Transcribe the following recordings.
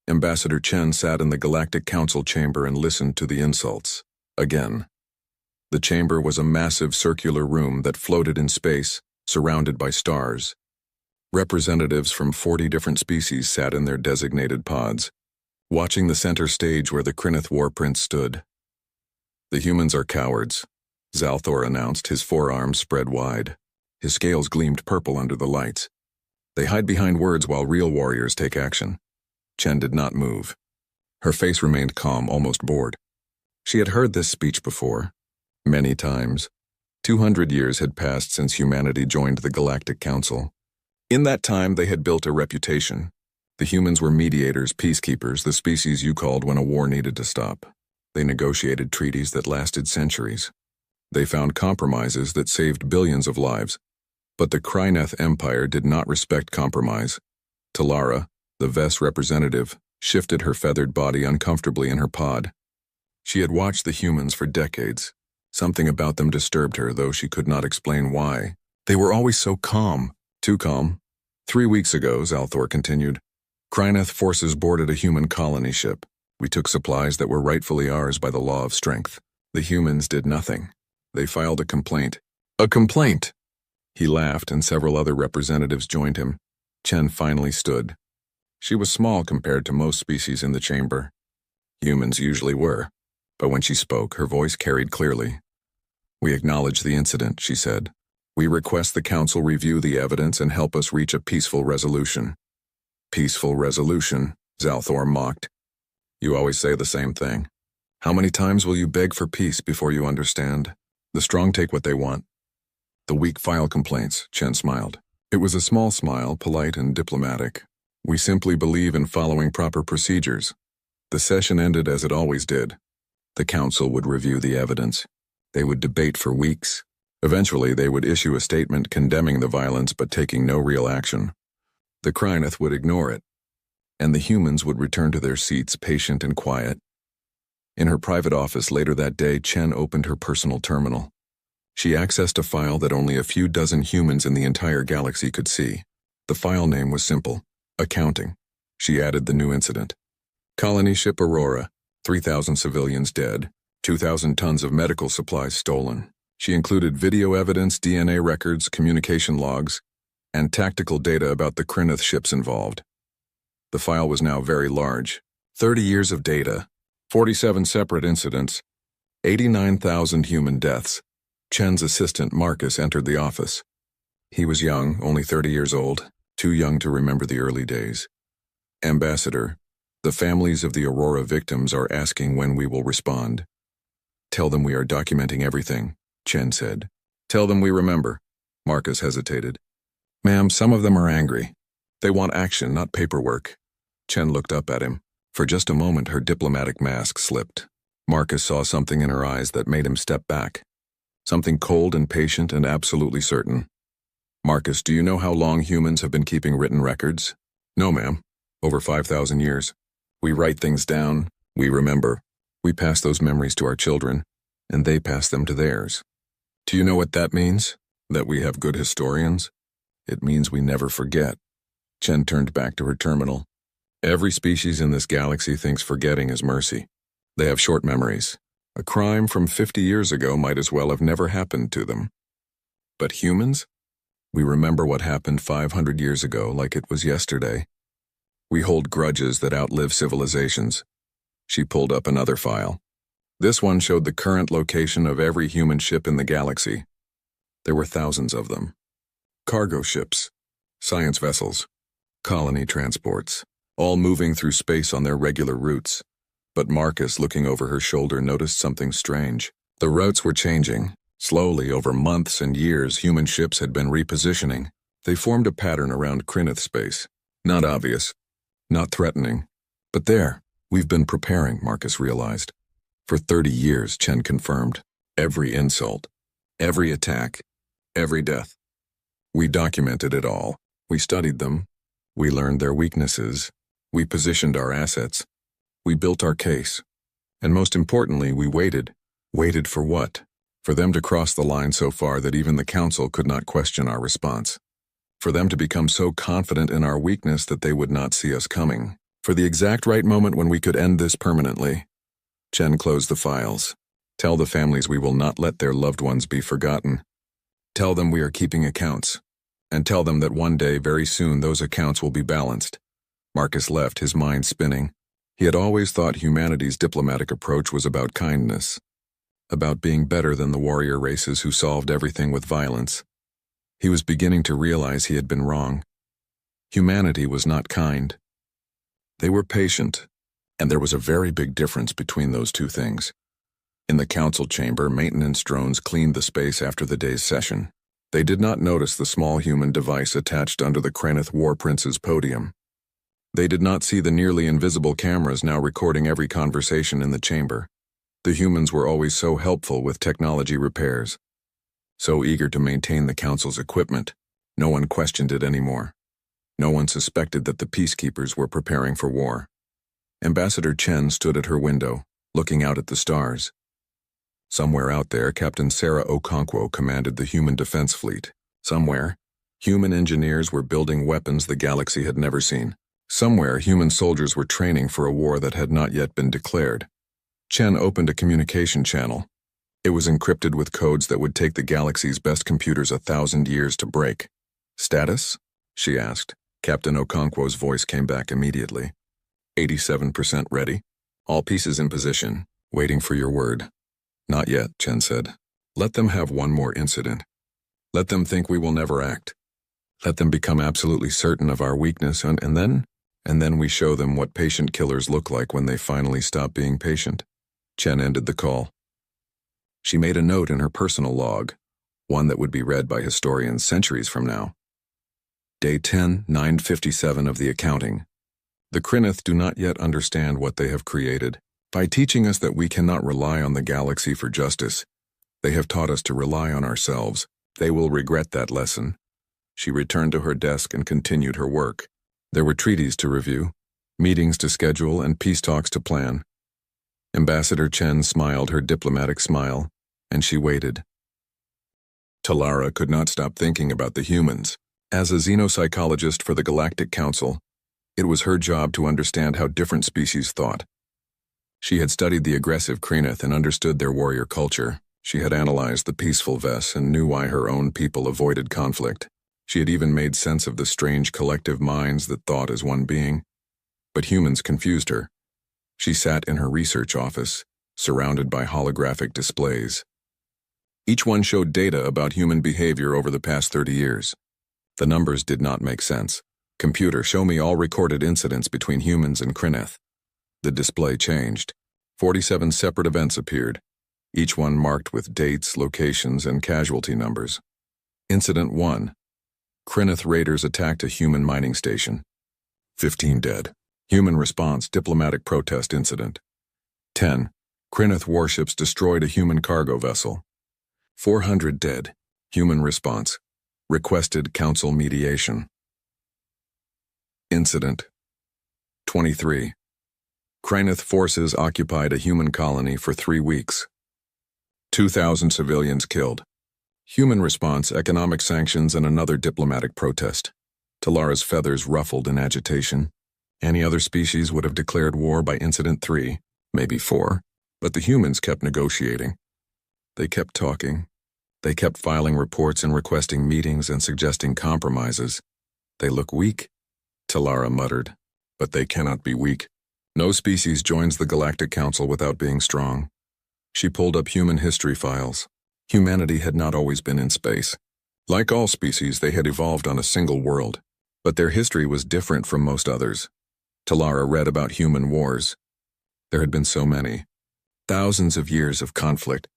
Ambassador Chen sat in the Galactic Council chamber and listened to the insults. Again. The chamber was a massive circular room that floated in space, surrounded by stars. Representatives from 40 different species sat in their designated pods, watching the center stage where the Krynith warprint stood. "The humans are cowards," Zalthor announced, his forearms spread wide. His scales gleamed purple under the lights. "They hide behind words while real warriors take action." Chen did not move. Her face remained calm, almost bored. She had heard this speech before, many times. 200 years had passed since humanity joined the Galactic Council. In that time, they had built a reputation. The humans were mediators, peacekeepers, the species you called when a war needed to stop. They negotiated treaties that lasted centuries. They found compromises that saved billions of lives. But the Kryneth Empire did not respect compromise. Talara, the Vess representative, shifted her feathered body uncomfortably in her pod. She had watched the humans for decades. Something about them disturbed her, though she could not explain why. They were always so calm, too calm. 3 weeks ago, Zalthor continued, Kryneth forces boarded a human colony ship. We took supplies that were rightfully ours by the law of strength. The humans did nothing. They filed a complaint. A complaint! He laughed, and several other representatives joined him. Chen finally stood. She was small compared to most species in the chamber. Humans usually were, but when she spoke, her voice carried clearly. "We acknowledge the incident," she said. "We request the Council review the evidence and help us reach a peaceful resolution." "Peaceful resolution," Zalthor mocked. "You always say the same thing. How many times will you beg for peace before you understand? The strong take what they want." "The weak file complaints," Chen smiled. It was a small smile, polite and diplomatic. "We simply believe in following proper procedures." The session ended as it always did. The Council would review the evidence. They would debate for weeks. Eventually, they would issue a statement condemning the violence but taking no real action. The Kryneth would ignore it, and the humans would return to their seats, patient and quiet. In her private office later that day, Chen opened her personal terminal. She accessed a file that only a few dozen humans in the entire galaxy could see. The file name was simple: accounting. She added the new incident. Colony ship Aurora, 3,000 civilians dead, 2,000 tons of medical supplies stolen. She included video evidence, DNA records, communication logs, and tactical data about the Kryneth ships involved. The file was now very large. 30 years of data, 47 separate incidents, 89,000 human deaths. Chen's assistant, Marcus, entered the office. He was young, only 30 years old, too young to remember the early days. "Ambassador, the families of the Aurora victims are asking when we will respond." "Tell them we are documenting everything," Chen said. "Tell them we remember." Marcus hesitated. "Ma'am, some of them are angry. They want action, not paperwork." Chen looked up at him. For just a moment, her diplomatic mask slipped. Marcus saw something in her eyes that made him step back. Something cold and patient and absolutely certain. "Marcus, do you know how long humans have been keeping written records?" "No, ma'am. Over 5,000 years. We write things down. We remember. We pass those memories to our children, and they pass them to theirs." "Do you know what that means? That we have good historians?" "It means we never forget." Chen turned back to her terminal. "Every species in this galaxy thinks forgetting is mercy. They have short memories. A crime from 50 years ago might as well have never happened to them. But humans? We remember what happened 500 years ago like it was yesterday. We hold grudges that outlive civilizations." She pulled up another file. This one showed the current location of every human ship in the galaxy. There were thousands of them. Cargo ships, science vessels, colony transports, all moving through space on their regular routes. But Marcus, looking over her shoulder, noticed something strange. The routes were changing. Slowly, over months and years, human ships had been repositioning. They formed a pattern around Kryneth space. Not obvious, not threatening. But there, we've been preparing, Marcus realized. For 30 years, Chen confirmed. Every insult, every attack, every death. We documented it all. We studied them. We learned their weaknesses. We positioned our assets. We built our case. And most importantly, we waited. Waited for what? For them to cross the line so far that even the Council could not question our response. For them to become so confident in our weakness that they would not see us coming. For the exact right moment when we could end this permanently. Chen closed the files. Tell the families we will not let their loved ones be forgotten. Tell them we are keeping accounts. And tell them that one day, very soon, those accounts will be balanced. Marcus left, his mind spinning. He had always thought humanity's diplomatic approach was about kindness, about being better than the warrior races who solved everything with violence. He was beginning to realize he had been wrong. Humanity was not kind. They were patient, and there was a very big difference between those two things. In the council chamber, maintenance drones cleaned the space after the day's session. They did not notice the small human device attached under the Krenith War Prince's podium. They did not see the nearly invisible cameras now recording every conversation in the chamber. The humans were always so helpful with technology repairs, so eager to maintain the council's equipment. No one questioned it anymore. No one suspected that the Peacekeepers were preparing for war. Ambassador Chen stood at her window, looking out at the stars. Somewhere out there, Captain Sarah Okonkwo commanded the human defense fleet. Somewhere, human engineers were building weapons the galaxy had never seen. Somewhere, human soldiers were training for a war that had not yet been declared. Chen opened a communication channel. It was encrypted with codes that would take the galaxy's best computers 1,000 years to break. "Status?" she asked. Captain Okonkwo's voice came back immediately. 87% ready. All pieces in position, waiting for your word. "Not yet," Chen said. "Let them have one more incident. Let them think we will never act. Let them become absolutely certain of our weakness, and then we show them what patient killers look like when they finally stop being patient." Chen ended the call. She made a note in her personal log, one that would be read by historians centuries from now. Day 10, 957 of the accounting. The Krenith do not yet understand what they have created. By teaching us that we cannot rely on the galaxy for justice, they have taught us to rely on ourselves. They will regret that lesson. She returned to her desk and continued her work. There were treaties to review, meetings to schedule, and peace talks to plan. Ambassador Chen smiled her diplomatic smile, and she waited. Talara could not stop thinking about the humans. As a xenopsychologist for the Galactic Council, it was her job to understand how different species thought. She had studied the aggressive Krenith and understood their warrior culture. She had analyzed the peaceful Vess and knew why her own people avoided conflict. She had even made sense of the strange collective minds that thought as one being. But humans confused her. She sat in her research office, surrounded by holographic displays. Each one showed data about human behavior over the past 30 years. The numbers did not make sense. "Computer, show me all recorded incidents between humans and Krenith." The display changed. 47 separate events appeared, each one marked with dates, locations, and casualty numbers. Incident 1. Krenith raiders attacked a human mining station. 15 dead. Human response, diplomatic protest incident. 10. Krenith warships destroyed a human cargo vessel. 400 dead. Human response, requested council mediation. Incident 23. Krenith forces occupied a human colony for 3 weeks. 2,000 civilians killed. Human response, economic sanctions, and another diplomatic protest. Talara's feathers ruffled in agitation. Any other species would have declared war by Incident 3, maybe 4, but the humans kept negotiating. They kept talking. They kept filing reports and requesting meetings and suggesting compromises. "They look weak," Talara muttered, "but they cannot be weak. No species joins the Galactic Council without being strong." She pulled up human history files. Humanity had not always been in space. Like all species, they had evolved on a single world, but their history was different from most others. Talara read about human wars. There had been so many. Thousands of years of conflict.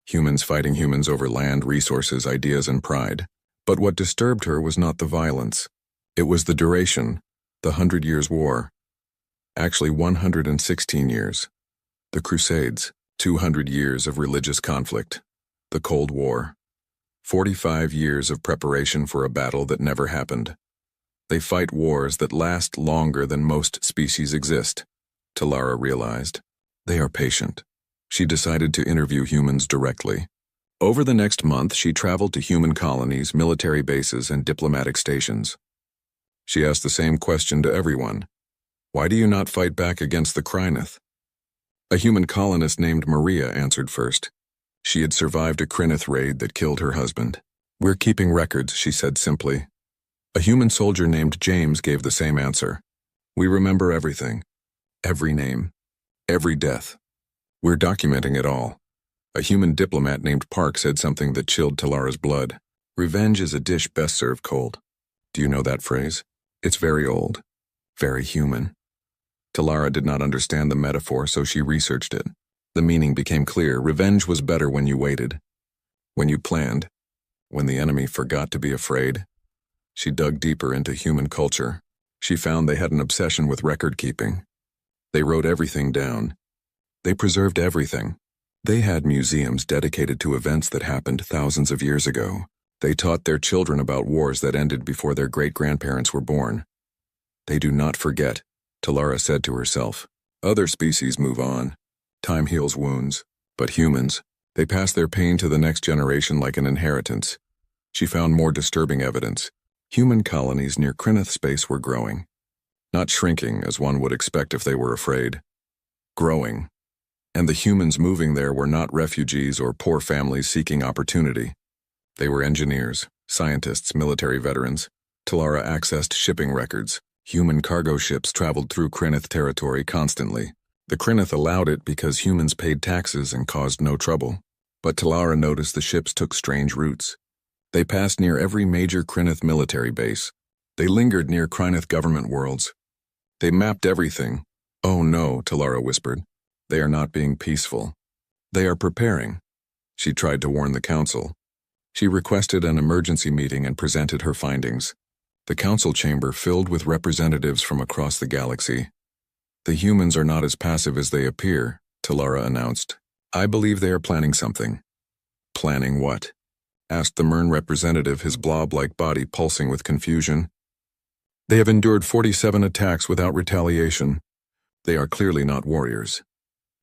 Humans fighting humans over land, resources, ideas, and pride. But what disturbed her was not the violence. It was the duration, the 100 Years' War. Actually, 116 years. The Crusades, 200 years of religious conflict. The Cold War. 45 years of preparation for a battle that never happened. They fight wars that last longer than most species exist, Talara realized. They are patient. She decided to interview humans directly. Over the next month, she traveled to human colonies, military bases, and diplomatic stations. She asked the same question to everyone. Why do you not fight back against the Kryneth? A human colonist named Maria answered first. She had survived a Kryneth raid that killed her husband. We're keeping records, she said simply. A human soldier named James gave the same answer. We remember everything. Every name. Every death. We're documenting it all. A human diplomat named Park said something that chilled Talara's blood. Revenge is a dish best served cold. Do you know that phrase? It's very old. Very human. Talara did not understand the metaphor, so she researched it. The meaning became clear. Revenge was better when you waited. When you planned. When the enemy forgot to be afraid. She dug deeper into human culture. She found they had an obsession with record-keeping. They wrote everything down. They preserved everything. They had museums dedicated to events that happened thousands of years ago. They taught their children about wars that ended before their great-grandparents were born. They do not forget, Talara said to herself. Other species move on. Time heals wounds. But humans, they pass their pain to the next generation like an inheritance. She found more disturbing evidence. Human colonies near Kryneth space were growing. Not shrinking, as one would expect if they were afraid. Growing. And the humans moving there were not refugees or poor families seeking opportunity. They were engineers, scientists, military veterans. Talara accessed shipping records. Human cargo ships traveled through Kryneth territory constantly. The Kryneth allowed it because humans paid taxes and caused no trouble. But Talara noticed the ships took strange routes. They passed near every major Kryneth military base. They lingered near Kryneth government worlds. They mapped everything. Oh no, Talara whispered. They are not being peaceful. They are preparing. She tried to warn the council. She requested an emergency meeting and presented her findings. The council chamber filled with representatives from across the galaxy. The humans are not as passive as they appear, Talara announced. I believe they are planning something. Planning what? Asked the Mern representative, his blob-like body pulsing with confusion. They have endured 47 attacks without retaliation. They are clearly not warriors.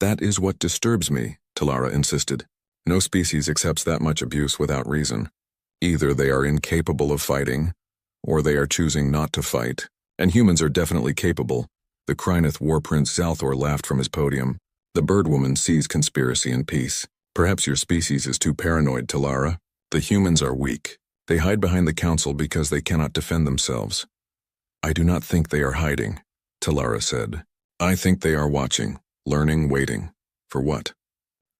That is what disturbs me, Talara insisted. No species accepts that much abuse without reason. Either they are incapable of fighting, or they are choosing not to fight, and humans are definitely capable. The Kryneth war prince Zalthor laughed from his podium. The birdwoman sees conspiracy and peace. Perhaps your species is too paranoid, Talara. The humans are weak. They hide behind the council because they cannot defend themselves. I do not think they are hiding, Talara said. I think they are watching, learning, waiting. For what?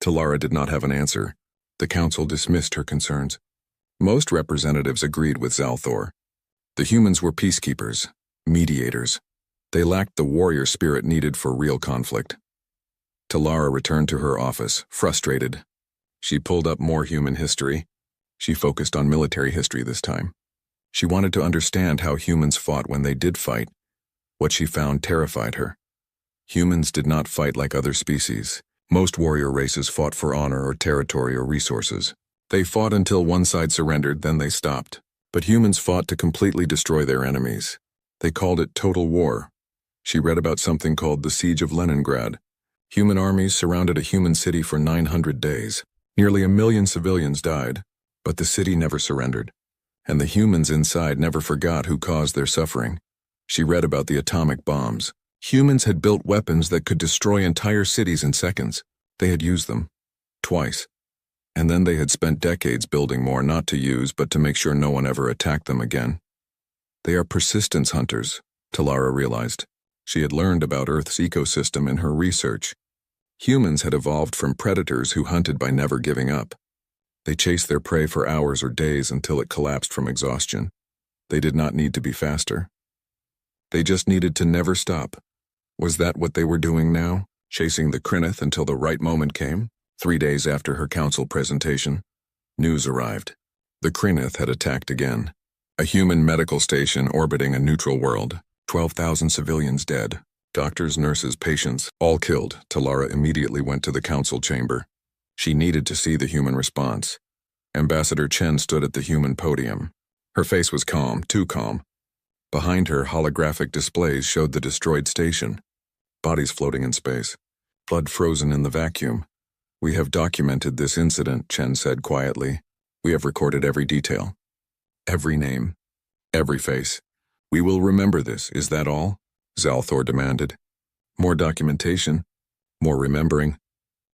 Talara did not have an answer. The council dismissed her concerns. Most representatives agreed with Zalthor. The humans were peacekeepers, mediators. They lacked the warrior spirit needed for real conflict. Talara returned to her office, frustrated. She pulled up more human history. She focused on military history this time. She wanted to understand how humans fought when they did fight. What she found terrified her. Humans did not fight like other species. Most warrior races fought for honor or territory or resources. They fought until one side surrendered, then they stopped. But humans fought to completely destroy their enemies. They called it total war. She read about something called the Siege of Leningrad. Human armies surrounded a human city for 900 days. Nearly 1 million civilians died, but the city never surrendered. And the humans inside never forgot who caused their suffering. She read about the atomic bombs. Humans had built weapons that could destroy entire cities in seconds. They had used them. Twice. And then they had spent decades building more, not to use, but to make sure no one ever attacked them again. They are persistence hunters, Talara realized. She had learned about Earth's ecosystem in her research. Humans had evolved from predators who hunted by never giving up. They chased their prey for hours or days until it collapsed from exhaustion. They did not need to be faster. They just needed to never stop. Was that what they were doing now? Chasing the Kryneth until the right moment came? 3 days after her council presentation, news arrived. The Kryneth had attacked again. A human medical station orbiting a neutral world. 12,000 civilians dead. Doctors, nurses, patients, all killed. Talara immediately went to the council chamber. She needed to see the human response. Ambassador Chen stood at the human podium. Her face was calm, too calm. Behind her, holographic displays showed the destroyed station. Bodies floating in space. Blood frozen in the vacuum. We have documented this incident, Chen said quietly. We have recorded every detail. Every name. Every face. We will remember this, is that all? Zalthor demanded. More documentation? More remembering?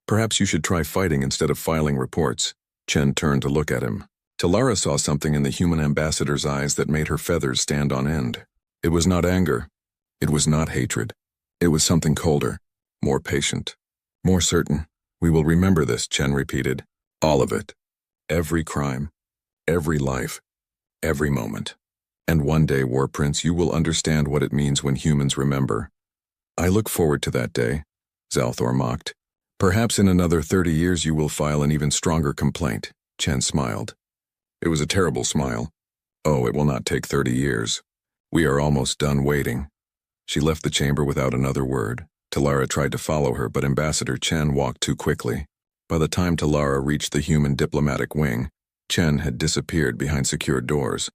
Perhaps you should try fighting instead of filing reports. Chen turned to look at him. Talara saw something in the human ambassador's eyes that made her feathers stand on end. It was not anger. It was not hatred. It was something colder, more patient, more certain. We will remember this, Chen repeated. All of it. Every crime. Every life. Every moment. And one day, War Prince, you will understand what it means when humans remember. I look forward to that day, Zalthor mocked. Perhaps in another 30 years you will file an even stronger complaint, Chen smiled. It was a terrible smile. Oh, it will not take 30 years. We are almost done waiting. She left the chamber without another word. Talara tried to follow her, but Ambassador Chen walked too quickly. By the time Talara reached the human diplomatic wing, Chen had disappeared behind secured doors.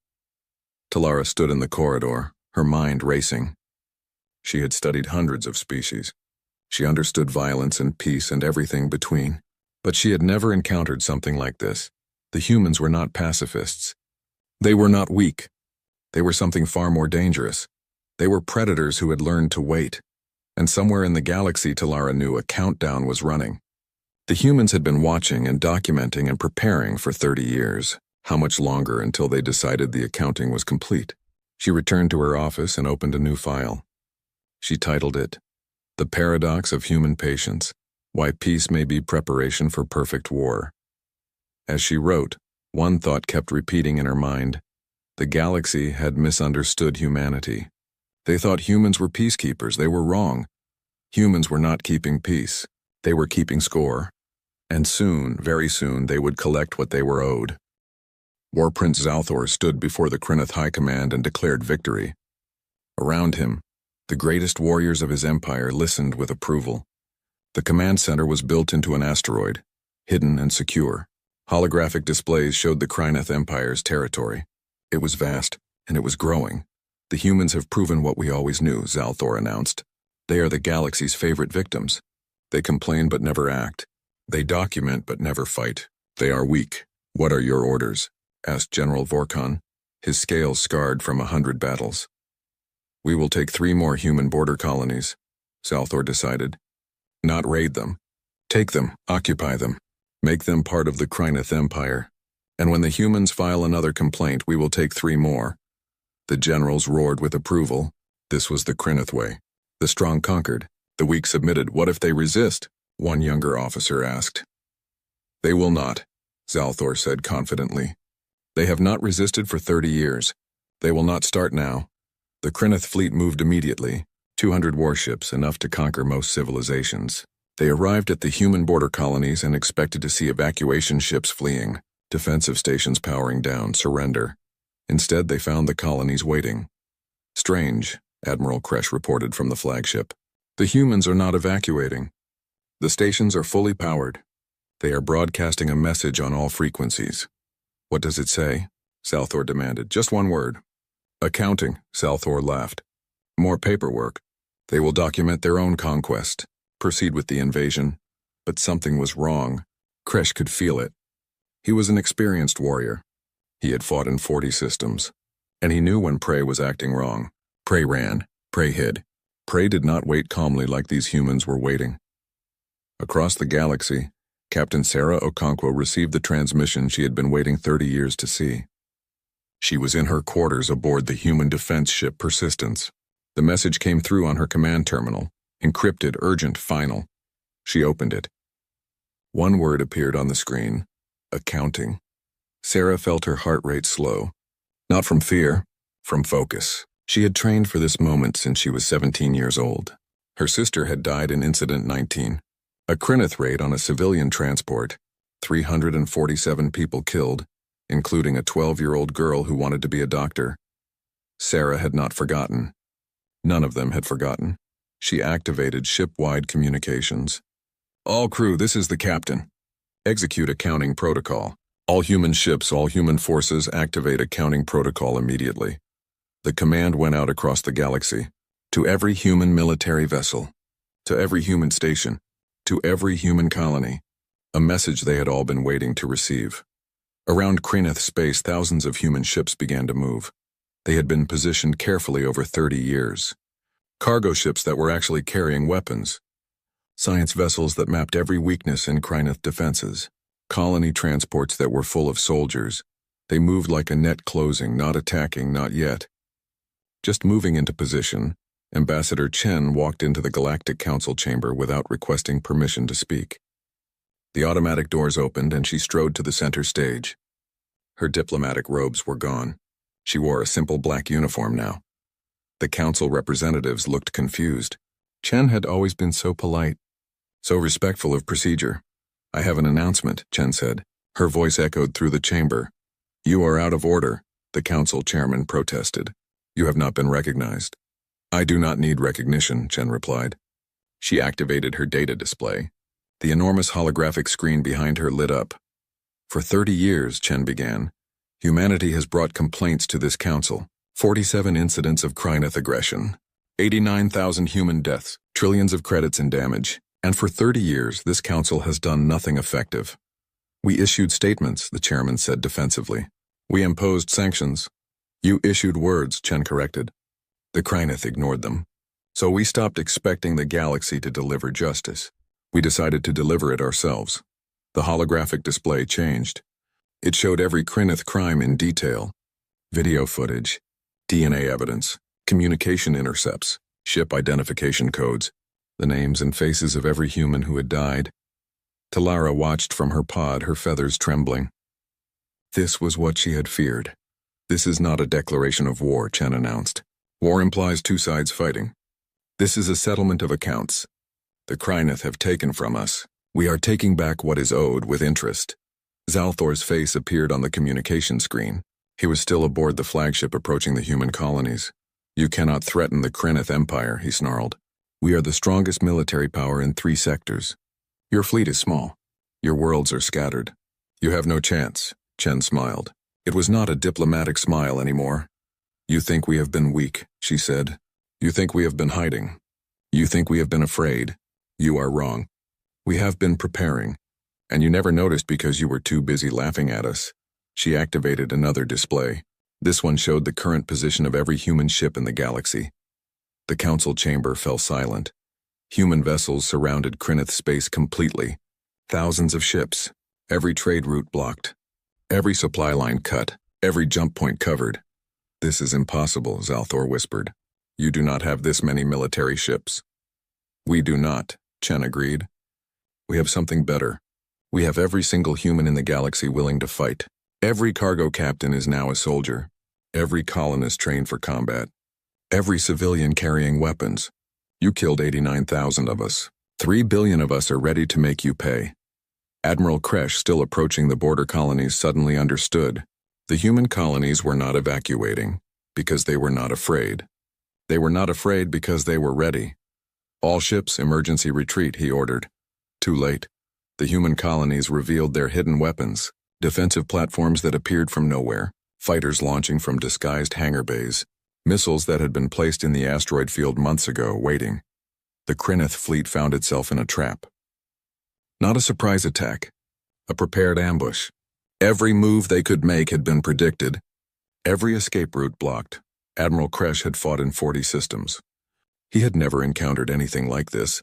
Talara stood in the corridor, her mind racing. She had studied hundreds of species. She understood violence and peace and everything between. But she had never encountered something like this. The humans were not pacifists. They were not weak. They were something far more dangerous. They were predators who had learned to wait. And somewhere in the galaxy, Talara knew a countdown was running. The humans had been watching and documenting and preparing for 30 years. How much longer until they decided the accounting was complete? She returned to her office and opened a new file. She titled it, The Paradox of Human Patience, Why Peace May Be Preparation for Perfect War. As she wrote, one thought kept repeating in her mind. The galaxy had misunderstood humanity. They thought humans were peacekeepers. They were wrong. Humans were not keeping peace. They were keeping score. And soon, very soon, they would collect what they were owed. War Prince Zalthor stood before the Krynith High Command and declared victory. Around him, the greatest warriors of his empire listened with approval. The command center was built into an asteroid, hidden and secure. Holographic displays showed the Krynith Empire's territory. It was vast, and it was growing. The humans have proven what we always knew, Zalthor announced. They are the galaxy's favorite victims. They complain but never act. They document but never fight. They are weak. What are your orders? Asked General Vorkon, his scales scarred from 100 battles. We will take 3 more human border colonies, Zalthor decided. Not raid them. Take them, occupy them. Make them part of the Krynith Empire. And when the humans file another complaint, we will take 3 more. The generals roared with approval. This was the Krynith way. The strong conquered. The weak submitted. What if they resist? One younger officer asked. They will not, Zalthor said confidently. They have not resisted for 30 years. They will not start now. The Krynith fleet moved immediately. 200 warships, enough to conquer most civilizations. They arrived at the human border colonies and expected to see evacuation ships fleeing, defensive stations powering down, surrender. Instead, they found the colonies waiting. Strange, Admiral Kresh reported from the flagship. The humans are not evacuating. The stations are fully powered. They are broadcasting a message on all frequencies. What does it say? Zalthor demanded. Just one word. Accounting, Zalthor laughed. More paperwork. They will document their own conquest, proceed with the invasion. But something was wrong. Kresh could feel it. He was an experienced warrior. He had fought in 40 systems. And he knew when prey was acting wrong. Prey ran. Prey hid. Prey did not wait calmly like these humans were waiting. Across the galaxy, Captain Sarah Okonkwo received the transmission she had been waiting 30 years to see. She was in her quarters aboard the human defense ship Persistence. The message came through on her command terminal, encrypted, urgent, final. She opened it. One word appeared on the screen, accounting. Sarah felt her heart rate slow. Not from fear, from focus. She had trained for this moment since she was 17 years old. Her sister had died in Incident 19. A Krynith raid on a civilian transport. 347 people killed, including a 12-year-old girl who wanted to be a doctor. Sarah had not forgotten. None of them had forgotten. She activated ship-wide communications. All crew, this is the captain. Execute accounting protocol. All human ships, all human forces, activate accounting protocol immediately. The command went out across the galaxy. To every human military vessel. To every human station. To every human colony. A message they had all been waiting to receive. Around Krynith space, thousands of human ships began to move. They had been positioned carefully over 30 years. Cargo ships that were actually carrying weapons. Science vessels that mapped every weakness in Kryneth defenses. Colony transports that were full of soldiers. They moved like a net closing, not attacking, not yet. Just moving into position, Ambassador Chen walked into the Galactic Council chamber without requesting permission to speak. The automatic doors opened and she strode to the center stage. Her diplomatic robes were gone. She wore a simple black uniform now. The council representatives looked confused. Chen had always been so polite, so respectful of procedure. "I have an announcement," Chen said. Her voice echoed through the chamber. "You are out of order," the council chairman protested. "You have not been recognized." "I do not need recognition," Chen replied. She activated her data display. The enormous holographic screen behind her lit up. "For 30 years, Chen began, humanity has brought complaints to this council. 47 incidents of Kryneth aggression, 89,000 human deaths, trillions of credits in damage. And for 30 years, this council has done nothing effective. We issued statements," the chairman said defensively. "We imposed sanctions." "You issued words," Chen corrected. The Kryneth ignored them. "So we stopped expecting the galaxy to deliver justice. We decided to deliver it ourselves." The holographic display changed. It showed every Kryneth crime in detail. Video footage, DNA evidence, communication intercepts, ship identification codes, the names and faces of every human who had died. Talara watched from her pod, her feathers trembling. This was what she had feared. "This is not a declaration of war," Chen announced. "War implies two sides fighting. This is a settlement of accounts. The Kryneth have taken from us. We are taking back what is owed with interest." Zalthor's face appeared on the communication screen. He was still aboard the flagship approaching the human colonies. "You cannot threaten the Kryneth Empire," he snarled. "We are the strongest military power in 3 sectors. Your fleet is small. Your worlds are scattered. You have no chance," Chen smiled. It was not a diplomatic smile anymore. "You think we have been weak," she said. "You think we have been hiding. You think we have been afraid. You are wrong. We have been preparing, and you never noticed because you were too busy laughing at us." She activated another display. This one showed the current position of every human ship in the galaxy. The council chamber fell silent. Human vessels surrounded Kryneth space completely. Thousands of ships, every trade route blocked, every supply line cut, every jump point covered. "This is impossible," Zalthor whispered. "You do not have this many military ships." "We do not," Chen agreed. "We have something better. We have every single human in the galaxy willing to fight. Every cargo captain is now a soldier. Every colonist trained for combat. Every civilian carrying weapons. You killed 89,000 of us. 3 billion of us are ready to make you pay." Admiral Kresh, still approaching the border colonies, suddenly understood. The human colonies were not evacuating because they were not afraid. They were not afraid because they were ready. "All ships, emergency retreat," he ordered. Too late. The human colonies revealed their hidden weapons, defensive platforms that appeared from nowhere, fighters launching from disguised hangar bays, missiles that had been placed in the asteroid field months ago, waiting. The Kryneth fleet found itself in a trap. Not a surprise attack, a prepared ambush. Every move they could make had been predicted. Every escape route blocked. Admiral Kresh had fought in 40 systems. He had never encountered anything like this.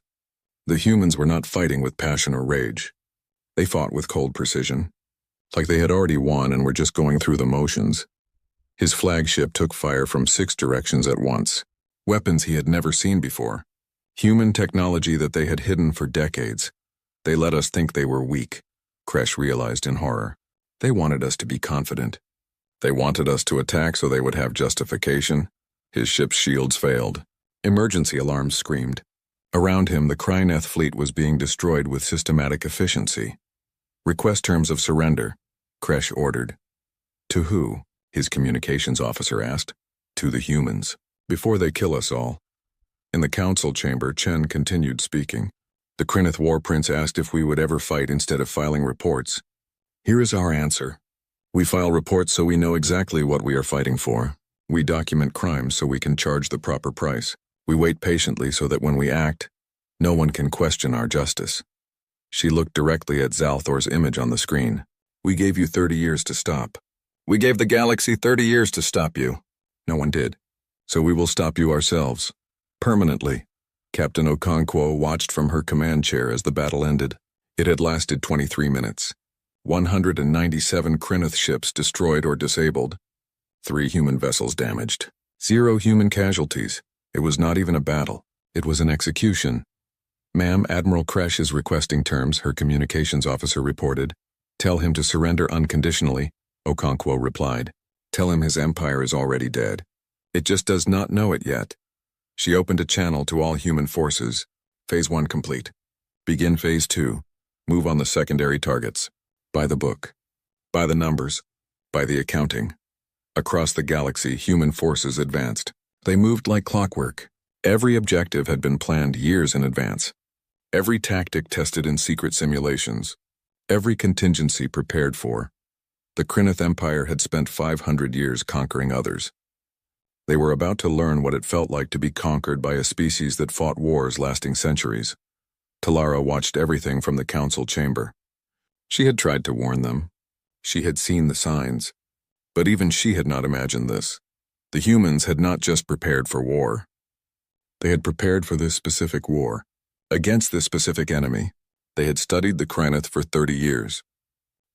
The humans were not fighting with passion or rage. They fought with cold precision, like they had already won and were just going through the motions. His flagship took fire from 6 directions at once. Weapons he had never seen before. Human technology that they had hidden for decades. They let us think they were weak, Kresh realized in horror. They wanted us to be confident. They wanted us to attack so they would have justification. His ship's shields failed. Emergency alarms screamed. Around him, the Kryneth fleet was being destroyed with systematic efficiency. "Request terms of surrender," Kresh ordered. "To who?" his communications officer asked. "To the humans, before they kill us all." In the council chamber, Chen continued speaking. The Kryneth War Prince asked if we would ever fight instead of filing reports. "Here is our answer. We file reports so we know exactly what we are fighting for. We document crimes so we can charge the proper price. We wait patiently so that when we act, no one can question our justice." She looked directly at Zalthor's image on the screen. "We gave you 30 years to stop. We gave the galaxy 30 years to stop you. No one did. So we will stop you ourselves. Permanently. Captain Okonkwo watched from her command chair as the battle ended. It had lasted 23 minutes. 197 Krynith ships destroyed or disabled. 3 human vessels damaged. 0 human casualties. It was not even a battle. It was an execution. "Ma'am, Admiral Kresh is requesting terms," her communications officer reported. "Tell him to surrender unconditionally," Okonkwo replied. "Tell him his empire is already dead. It just does not know it yet." She opened a channel to all human forces. Phase 1 complete. Begin Phase 2. Move on the secondary targets. By the book. By the numbers. By the accounting. Across the galaxy, human forces advanced. They moved like clockwork. Every objective had been planned years in advance. Every tactic tested in secret simulations. Every contingency prepared for. The Krynith Empire had spent 500 years conquering others. They were about to learn what it felt like to be conquered by a species that fought wars lasting centuries. Talara watched everything from the council chamber. She had tried to warn them. She had seen the signs. But even she had not imagined this. The humans had not just prepared for war. They had prepared for this specific war. Against this specific enemy. They had studied the Krynith for 30 years.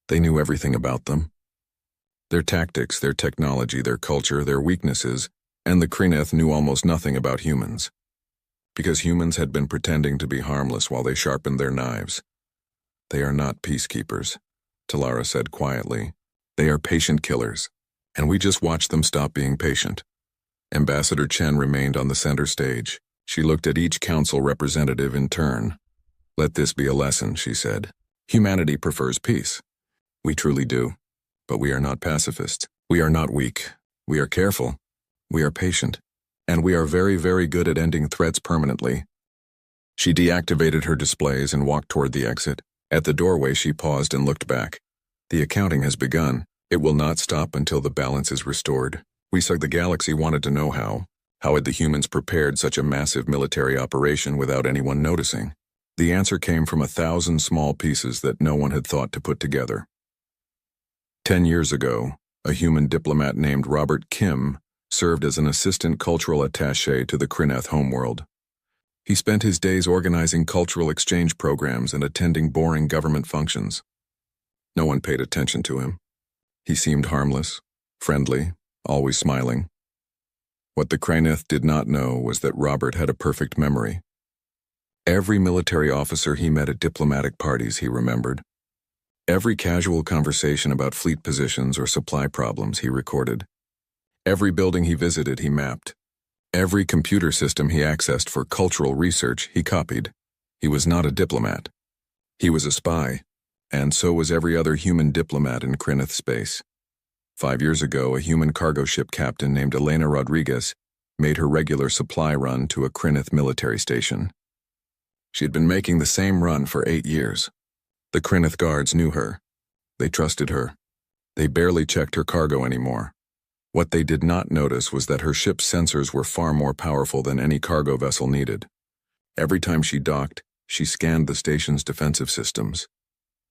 They knew everything about them. Their tactics, their technology, their culture, their weaknesses, and the Krynith knew almost nothing about humans. Because humans had been pretending to be harmless while they sharpened their knives. "They are not peacekeepers," Talara said quietly. "They are patient killers, and we just watched them stop being patient." Ambassador Chen remained on the center stage. She looked at each council representative in turn. "Let this be a lesson," she said. "Humanity prefers peace. We truly do. But we are not pacifists. We are not weak. We are careful. We are patient. And we are very, very good at ending threats permanently." She deactivated her displays and walked toward the exit. At the doorway, she paused and looked back. "The accounting has begun. It will not stop until the balance is restored. We saw the galaxy wanted to know how. How had the humans prepared such a massive military operation without anyone noticing? The answer came from 1,000 small pieces that no one had thought to put together. 10 years ago, a human diplomat named Robert Kim served as an assistant cultural attaché to the Krynith homeworld. He spent his days organizing cultural exchange programs and attending boring government functions. No one paid attention to him. He seemed harmless, friendly, always smiling. What the Krynith did not know was that Robert had a perfect memory. Every military officer he met at diplomatic parties he remembered. Every casual conversation about fleet positions or supply problems he recorded. Every building he visited he mapped. Every computer system he accessed for cultural research he copied. He was not a diplomat. He was a spy, and so was every other human diplomat in Krynith space. 5 years ago, a human cargo ship captain named Elena Rodriguez made her regular supply run to a Krynith military station. She had been making the same run for 8 years. The Krynith guards knew her. They trusted her. They barely checked her cargo anymore. What they did not notice was that her ship's sensors were far more powerful than any cargo vessel needed. Every time she docked, she scanned the station's defensive systems.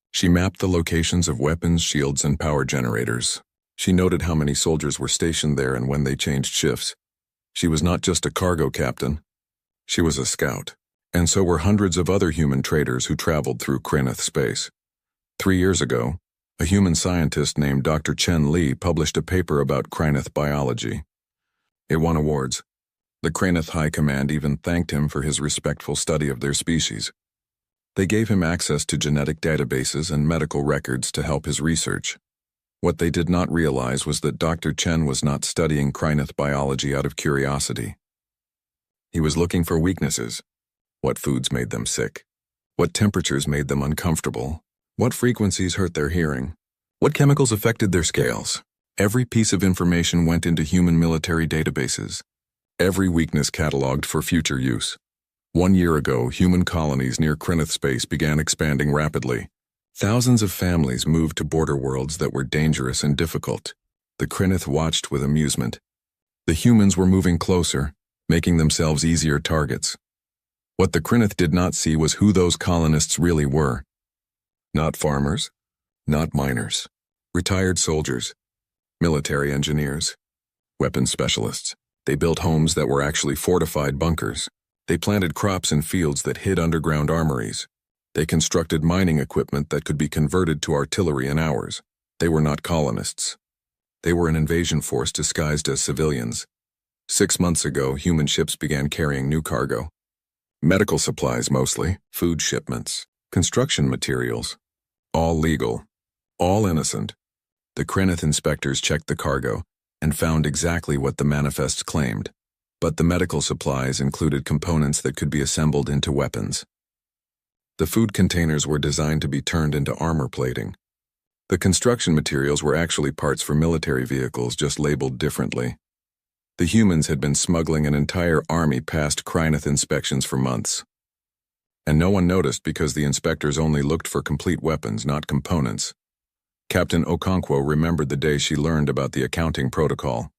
She mapped the locations of weapons, shields, and power generators. She noted how many soldiers were stationed there and when they changed shifts. She was not just a cargo captain. She was a scout. And so were hundreds of other human traders who traveled through Krynith space. 3 years ago, a human scientist named Dr. Chen Li published a paper about Krynith biology. It won awards. The Krynith High Command even thanked him for his respectful study of their species. They gave him access to genetic databases and medical records to help his research. What they did not realize was that Dr. Chen was not studying Krynith biology out of curiosity. He was looking for weaknesses. What foods made them sick? What temperatures made them uncomfortable? What frequencies hurt their hearing? What chemicals affected their scales? Every piece of information went into human military databases. Every weakness cataloged for future use. 1 year ago, human colonies near Krynith space began expanding rapidly. Thousands of families moved to border worlds that were dangerous and difficult. The Krynith watched with amusement. The humans were moving closer, making themselves easier targets. What the Krynith did not see was who those colonists really were. Not farmers, not miners, retired soldiers, military engineers, weapons specialists. They built homes that were actually fortified bunkers. They planted crops in fields that hid underground armories. They constructed mining equipment that could be converted to artillery in hours. They were not colonists. They were an invasion force disguised as civilians. 6 months ago, human ships began carrying new cargo. Medical supplies mostly, food shipments, construction materials. All legal, all innocent. The Kreneth inspectors checked the cargo and found exactly what the manifests claimed. But the medical supplies included components that could be assembled into weapons. The food containers were designed to be turned into armor plating. The construction materials were actually parts for military vehicles, just labeled differently. The humans had been smuggling an entire army past Kreneth inspections for months. And no one noticed because the inspectors only looked for complete weapons, not components. Captain Okonkwo remembered the day she learned about the accounting protocol.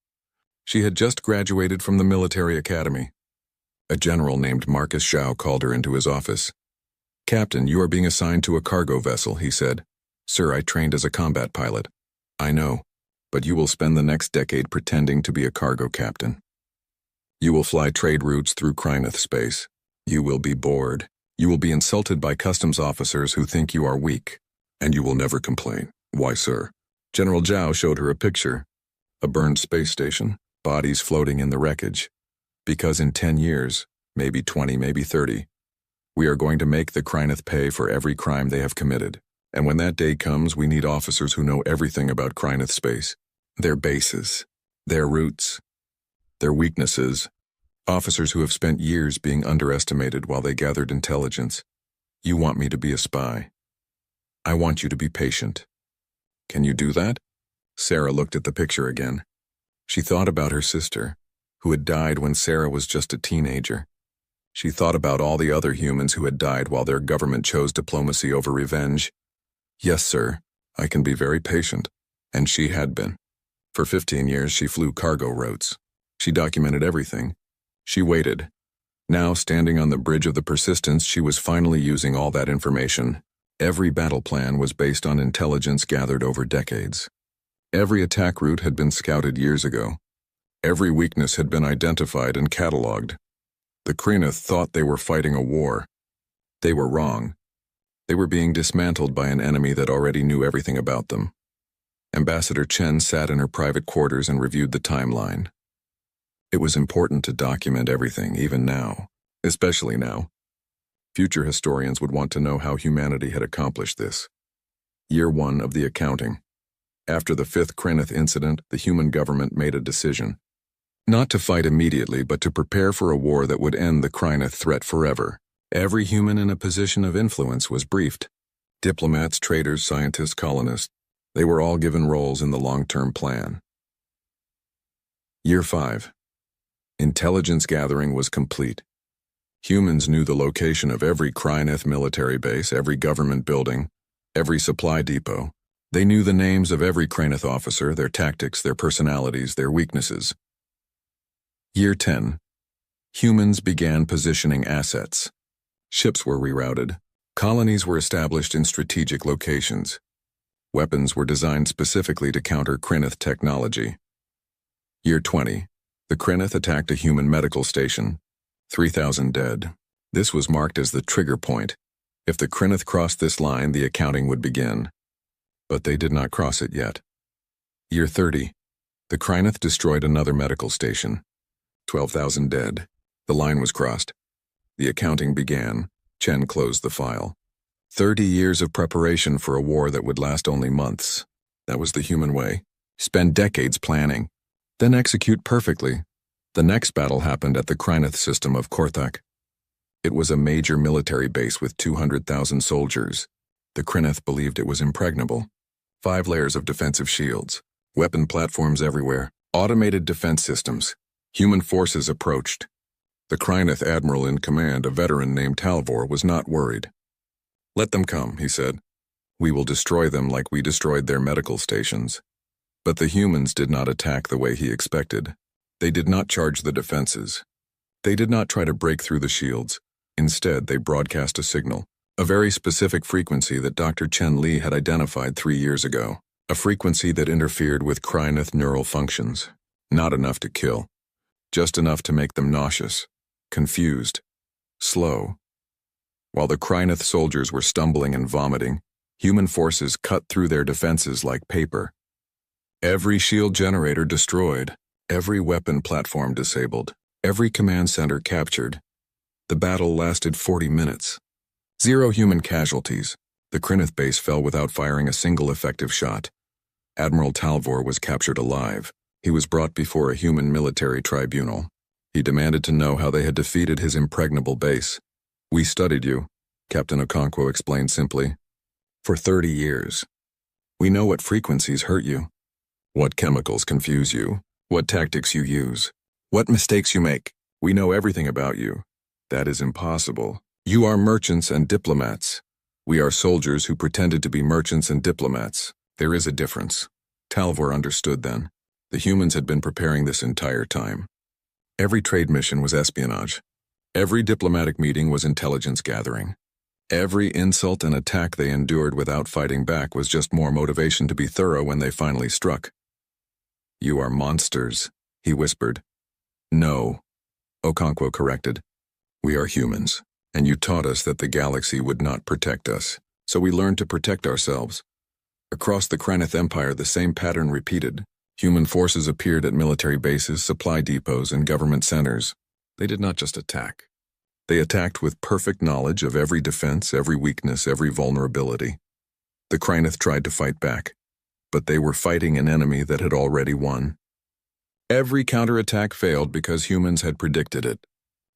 She had just graduated from the military academy. A general named Marcus Zhao called her into his office. "Captain, you are being assigned to a cargo vessel," he said. "Sir, I trained as a combat pilot." "I know, but you will spend the next decade pretending to be a cargo captain. You will fly trade routes through Kreneth space. You will be bored. You will be insulted by customs officers who think you are weak. And you will never complain." "Why, sir?" General Zhao showed her a picture. A burned space station, bodies floating in the wreckage. "Because in 10 years, maybe 20, maybe 30, we are going to make the Kreneth pay for every crime they have committed. And when that day comes, we need officers who know everything about Kreneth space. Their bases, their routes, their weaknesses. Officers who have spent years being underestimated while they gathered intelligence. You want me to be a spy. I want you to be patient. Can you do that?" Sarah looked at the picture again. She thought about her sister, who had died when Sarah was just a teenager. She thought about all the other humans who had died while their government chose diplomacy over revenge. "Yes, sir, I can be very patient." And she had been. For 15 years, she flew cargo routes. She documented everything. She waited. Now, standing on the bridge of the Persistence, she was finally using all that information. Every battle plan was based on intelligence gathered over decades. Every attack route had been scouted years ago. Every weakness had been identified and catalogued. The Kreneth thought they were fighting a war. They were wrong. They were being dismantled by an enemy that already knew everything about them. Ambassador Chen sat in her private quarters and reviewed the timeline. It was important to document everything, even now, especially now. Future historians would want to know how humanity had accomplished this. Year 1 of the accounting. After the 5th Kreneth incident, the human government made a decision. Not to fight immediately, but to prepare for a war that would end the Kreneth threat forever. Every human in a position of influence was briefed. Diplomats, traders, scientists, colonists. They were all given roles in the long-term plan. Year 5. Intelligence gathering was complete. Humans knew the location of every Kreneth military base, every government building, every supply depot. They knew the names of every Kreneth officer, their tactics, their personalities, their weaknesses. Year 10. Humans began positioning assets. Ships were rerouted. Colonies were established in strategic locations. Weapons were designed specifically to counter Kreneth technology. Year 20. The Kreneth attacked a human medical station. 3,000 dead. This was marked as the trigger point. If the Kreneth crossed this line, the accounting would begin. But they did not cross it yet. Year 30. The Kreneth destroyed another medical station. 12,000 dead. The line was crossed. The accounting began. Chen closed the file. 30 years of preparation for a war that would last only months. That was the human way. Spend decades planning, then execute perfectly. The next battle happened at the Kreneth system of Korthak. It was a major military base with 200,000 soldiers. The Kreneth believed it was impregnable. 5 layers of defensive shields, weapon platforms everywhere, automated defense systems. Human forces approached. The Kreneth admiral in command, a veteran named Talvor, was not worried. "Let them come," he said. "We will destroy them like we destroyed their medical stations." But the humans did not attack the way he expected. They did not charge the defenses. They did not try to break through the shields. Instead, they broadcast a signal, a very specific frequency that Dr. Chen Li had identified 3 years ago, a frequency that interfered with Kreneth neural functions. Not enough to kill, just enough to make them nauseous, confused, slow. While the Kryneth soldiers were stumbling and vomiting, human forces cut through their defenses like paper. Every shield generator destroyed, every weapon platform disabled, every command center captured. The battle lasted 40 minutes. 0 human casualties. The Kryneth base fell without firing a single effective shot. Admiral Talvor was captured alive. He was brought before a human military tribunal. He demanded to know how they had defeated his impregnable base. "We studied you," Captain Okonkwo explained simply. "For 30 years. We know what frequencies hurt you, what chemicals confuse you, what tactics you use, what mistakes you make. We know everything about you. That is impossible. You are merchants and diplomats. We are soldiers who pretended to be merchants and diplomats. There is a difference." Talvor understood then. The humans had been preparing this entire time. Every trade mission was espionage. Every diplomatic meeting was intelligence gathering. Every insult and attack they endured without fighting back was just more motivation to be thorough when they finally struck. "You are monsters," he whispered. "No," Okonkwo corrected. "We are humans, and you taught us that the galaxy would not protect us, so we learned to protect ourselves." Across the Kryneth Empire, the same pattern repeated. Human forces appeared at military bases, supply depots, and government centers. They did not just attack. They attacked with perfect knowledge of every defense, every weakness, every vulnerability. The Kryneth tried to fight back, but they were fighting an enemy that had already won. Every counterattack failed because humans had predicted it.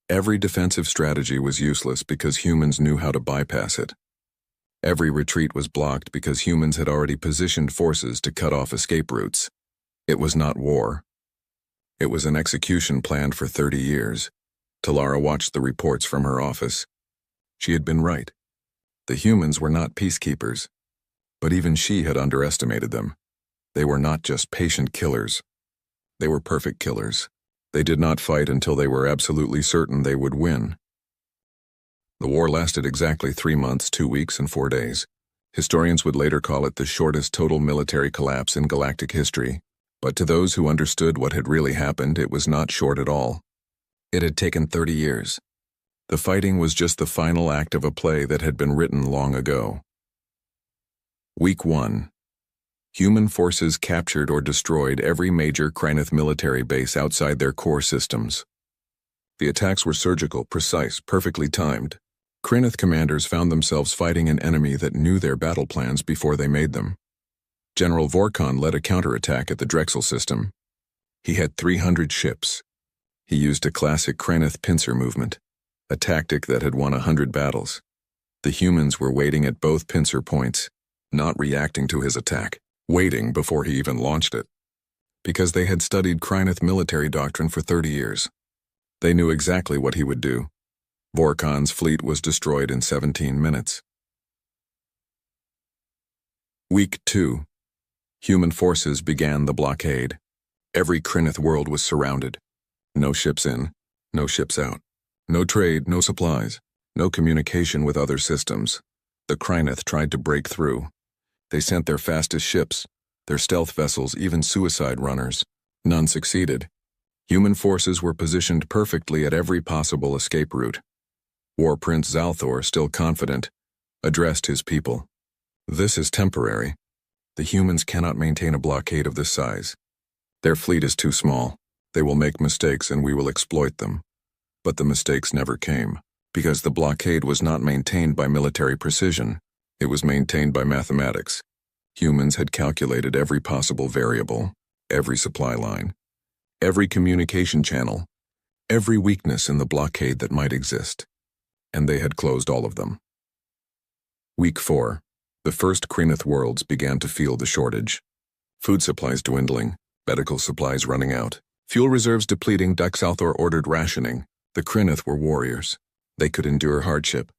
Every defensive strategy was useless because humans knew how to bypass it. Every retreat was blocked because humans had already positioned forces to cut off escape routes. It was not war. It was an execution planned for 30 years. Talara watched the reports from her office. She had been right. The humans were not peacekeepers, but even she had underestimated them. They were not just patient killers. They were perfect killers. They did not fight until they were absolutely certain they would win. The war lasted exactly 3 months, 2 weeks, and 4 days. Historians would later call it the shortest total military collapse in galactic history. But to those who understood what had really happened, it was not short at all. It had taken 30 years. The fighting was just the final act of a play that had been written long ago. Week 1. Human forces captured or destroyed every major Kryneth military base outside their core systems. The attacks were surgical, precise, perfectly timed. Kryneth commanders found themselves fighting an enemy that knew their battle plans before they made them. General Vorkon led a counterattack at the Drexel system. He had 300 ships. He used a classic Kryneth pincer movement, a tactic that had won 100 battles. The humans were waiting at both pincer points, not reacting to his attack, waiting before he even launched it. Because they had studied Kryneth military doctrine for 30 years. They knew exactly what he would do. Vorkon's fleet was destroyed in 17 minutes. Week 2. Human forces began the blockade. Every Kryneth world was surrounded. No ships in, no ships out. No trade, no supplies, no communication with other systems. The Kryneth tried to break through. They sent their fastest ships, their stealth vessels, even suicide runners. None succeeded. Human forces were positioned perfectly at every possible escape route. War Prince Zalthor, still confident, addressed his people. "This is temporary. The humans cannot maintain a blockade of this size. Their fleet is too small. They will make mistakes and we will exploit them." But the mistakes never came, because the blockade was not maintained by military precision. It was maintained by mathematics. Humans had calculated every possible variable, every supply line, every communication channel, every weakness in the blockade that might exist. And they had closed all of them. Week 4. The first Kryneth worlds began to feel the shortage. Food supplies dwindling, medical supplies running out, fuel reserves depleting. Zalthor ordered rationing. The Kryneth were warriors. They could endure hardship.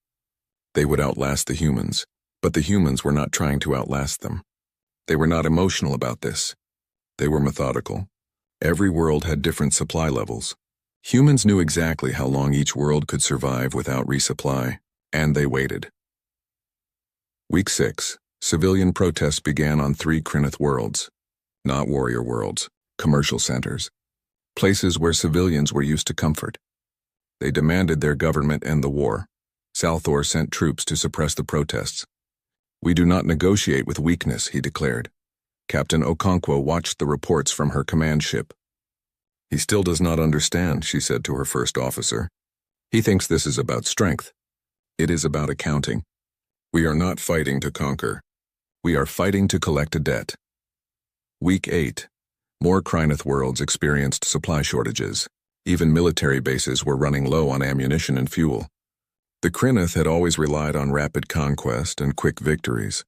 They would outlast the humans, but the humans were not trying to outlast them. They were not emotional about this. They were methodical. Every world had different supply levels. Humans knew exactly how long each world could survive without resupply, and they waited. Week 6. Civilian protests began on 3 Kryneth worlds. Not warrior worlds, commercial centers. places where civilians were used to comfort. They demanded their government end the war. Zalthor sent troops to suppress the protests. "We do not negotiate with weakness," he declared. Captain Okonkwo watched the reports from her command ship. "He still does not understand," she said to her first officer. "He thinks this is about strength. It is about accounting. We are not fighting to conquer. We are fighting to collect a debt." Week 8. More Kryneth worlds experienced supply shortages. Even military bases were running low on ammunition and fuel. The Kryneth had always relied on rapid conquest and quick victories.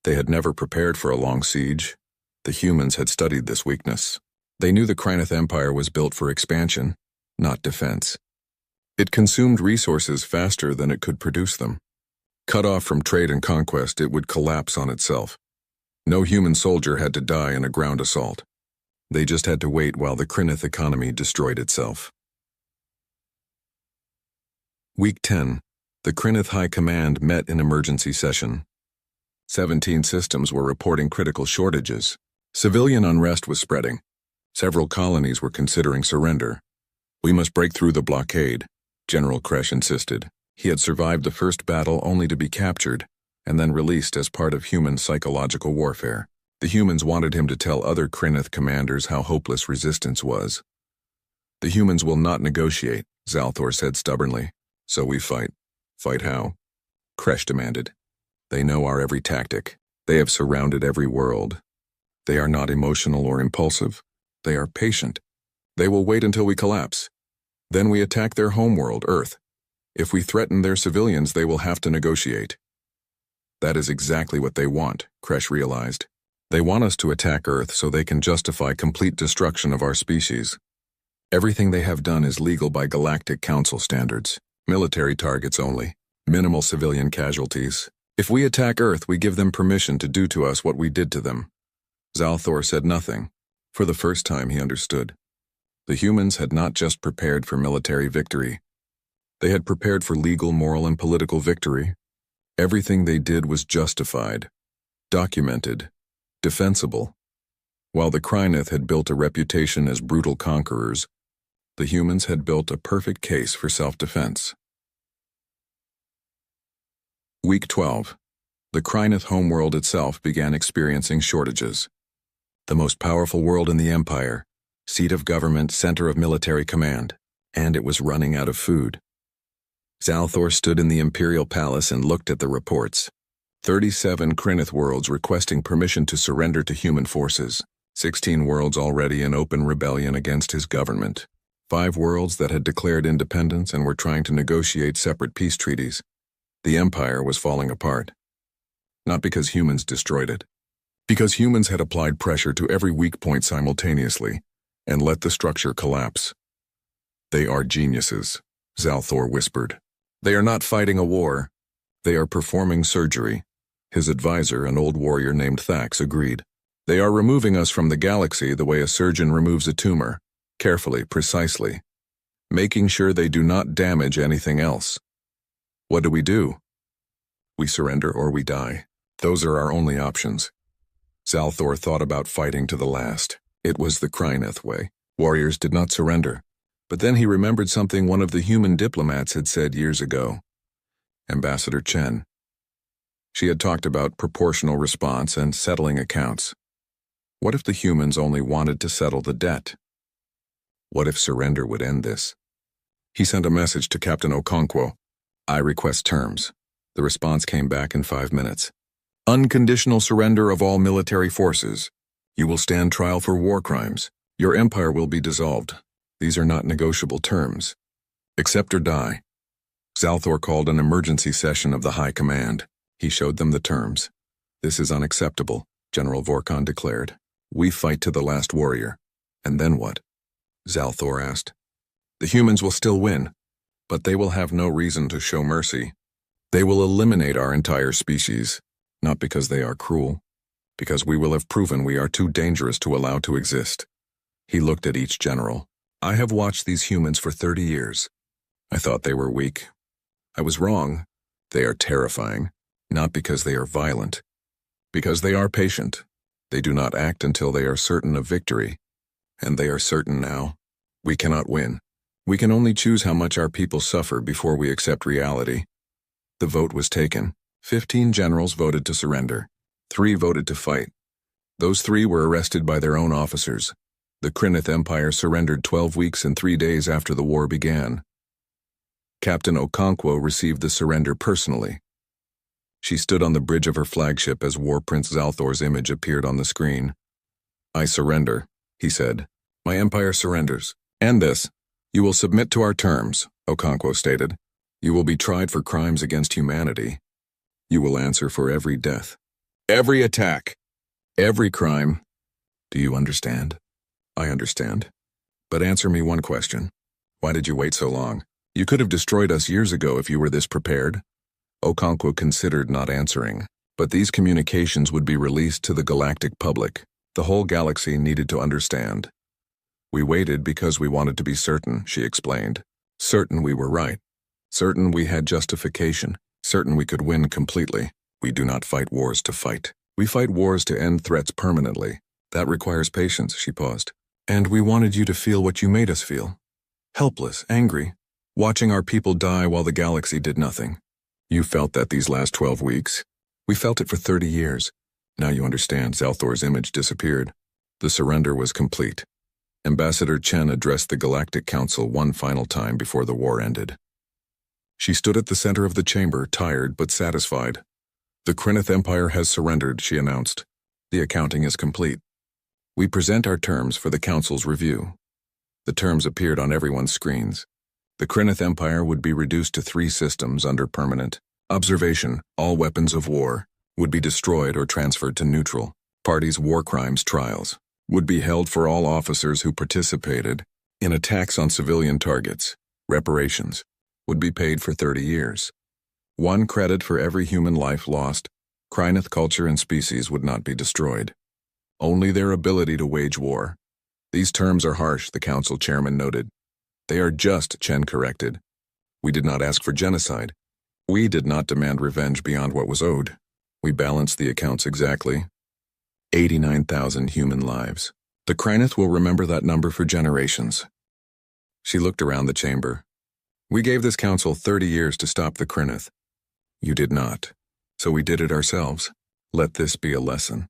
They had never prepared for a long siege. The humans had studied this weakness. They knew the Kryneth Empire was built for expansion, not defense. It consumed resources faster than it could produce them. Cut off from trade and conquest, it would collapse on itself. No human soldier had to die in a ground assault. They just had to wait while the Kryneth economy destroyed itself. Week 10. The Kryneth High Command met in emergency session. 17 systems were reporting critical shortages. Civilian unrest was spreading. Several colonies were considering surrender. "We must break through the blockade," General Kresh insisted. He had survived the first battle only to be captured and then released as part of human psychological warfare. The humans wanted him to tell other Kryneth commanders how hopeless resistance was. "The humans will not negotiate," Zalthor said stubbornly. "So we fight." "Fight how?" Kresh demanded. "They know our every tactic. They have surrounded every world. They are not emotional or impulsive. They are patient. They will wait until we collapse. Then we attack their homeworld, Earth. If we threaten their civilians, they will have to negotiate." That is exactly what they want, Kresh realized. They want us to attack Earth so they can justify complete destruction of our species. Everything they have done is legal by Galactic Council standards. Military targets only. Minimal civilian casualties. If we attack Earth, we give them permission to do to us what we did to them. Zalthor said nothing. For the first time he understood. The humans had not just prepared for military victory. They had prepared for legal, moral, and political victory. Everything they did was justified, documented, defensible. While the Kryneth had built a reputation as brutal conquerors, the humans had built a perfect case for self-defense. Week 12. The Kryneth homeworld itself began experiencing shortages. The most powerful world in the Empire, seat of government, center of military command, and it was running out of food. Zalthor stood in the Imperial Palace and looked at the reports. 37 Kryneth worlds requesting permission to surrender to human forces. 16 worlds already in open rebellion against his government. 5 worlds that had declared independence and were trying to negotiate separate peace treaties. The Empire was falling apart. Not because humans destroyed it. Because humans had applied pressure to every weak point simultaneously and let the structure collapse. "They are geniuses," Zalthor whispered. "They are not fighting a war. They are performing surgery." His advisor, an old warrior named Thax, agreed. "They are removing us from the galaxy the way a surgeon removes a tumor, carefully, precisely, making sure they do not damage anything else. What do? We surrender or we die. Those are our only options." Zalthor thought about fighting to the last. It was the Kryneth way. Warriors did not surrender. But then he remembered something one of the human diplomats had said years ago. Ambassador Chen. She had talked about proportional response and settling accounts. What if the humans only wanted to settle the debt? What if surrender would end this? He sent a message to Captain Okonkwo. "I request terms." The response came back in 5 minutes. "Unconditional surrender of all military forces. You will stand trial for war crimes. Your empire will be dissolved. These are not negotiable terms. Accept or die." Zalthor called an emergency session of the High Command. He showed them the terms. "This is unacceptable," General Vorkon declared. "We fight to the last warrior." "And then what?" Zalthor asked. "The humans will still win, but they will have no reason to show mercy. They will eliminate our entire species, not because they are cruel, because we will have proven we are too dangerous to allow to exist." He looked at each general. "I have watched these humans for 30 years. I thought they were weak. I was wrong. They are terrifying, not because they are violent, because they are patient. They do not act until they are certain of victory, and they are certain now. We cannot win. We can only choose how much our people suffer before we accept reality. The vote was taken. 15 generals voted to surrender. 3 voted to fight. Those 3 were arrested by their own officers. The Krynith Empire surrendered 12 weeks and 3 days after the war began. Captain Okonkwo received the surrender personally. She stood on the bridge of her flagship as War Prince Zalthor's image appeared on the screen. "I surrender," he said. "My empire surrenders. And this. You will submit to our terms," Okonkwo stated. "You will be tried for crimes against humanity. You will answer for every death, every attack, every crime. Do you understand?" "I understand. But answer me one question. Why did you wait so long? You could have destroyed us years ago if you were this prepared." Okonkwo considered not answering, but these communications would be released to the galactic public. The whole galaxy needed to understand. "We waited because we wanted to be certain," she explained. "Certain we were right. Certain we had justification. Certain we could win completely. We do not fight wars to fight. We fight wars to end threats permanently. That requires patience," she paused. "And we wanted you to feel what you made us feel. Helpless, angry, watching our people die while the galaxy did nothing. You felt that these last 12 weeks. We felt it for 30 years. Now you understand." Zalthor's image disappeared. The surrender was complete. Ambassador Chen addressed the Galactic Council one final time before the war ended. She stood at the center of the chamber, tired but satisfied. "The Krynith Empire has surrendered," she announced. "The accounting is complete. We present our terms for the Council's review." The terms appeared on everyone's screens. The Krynith Empire would be reduced to 3 systems under permanent observation. All weapons of war would be destroyed or transferred to neutral. Parties' war crimes trials would be held for all officers who participated in attacks on civilian targets. Reparations would be paid for 30 years. 1 credit for every human life lost. Krynith culture and species would not be destroyed. Only their ability to wage war. "These terms are harsh," the council chairman noted. "They are just," Chen corrected. "We did not ask for genocide. We did not demand revenge beyond what was owed. We balanced the accounts exactly. 89,000 human lives. The Krynith will remember that number for generations." She looked around the chamber. "We gave this council 30 years to stop the Krynith. You did not. So we did it ourselves. Let this be a lesson.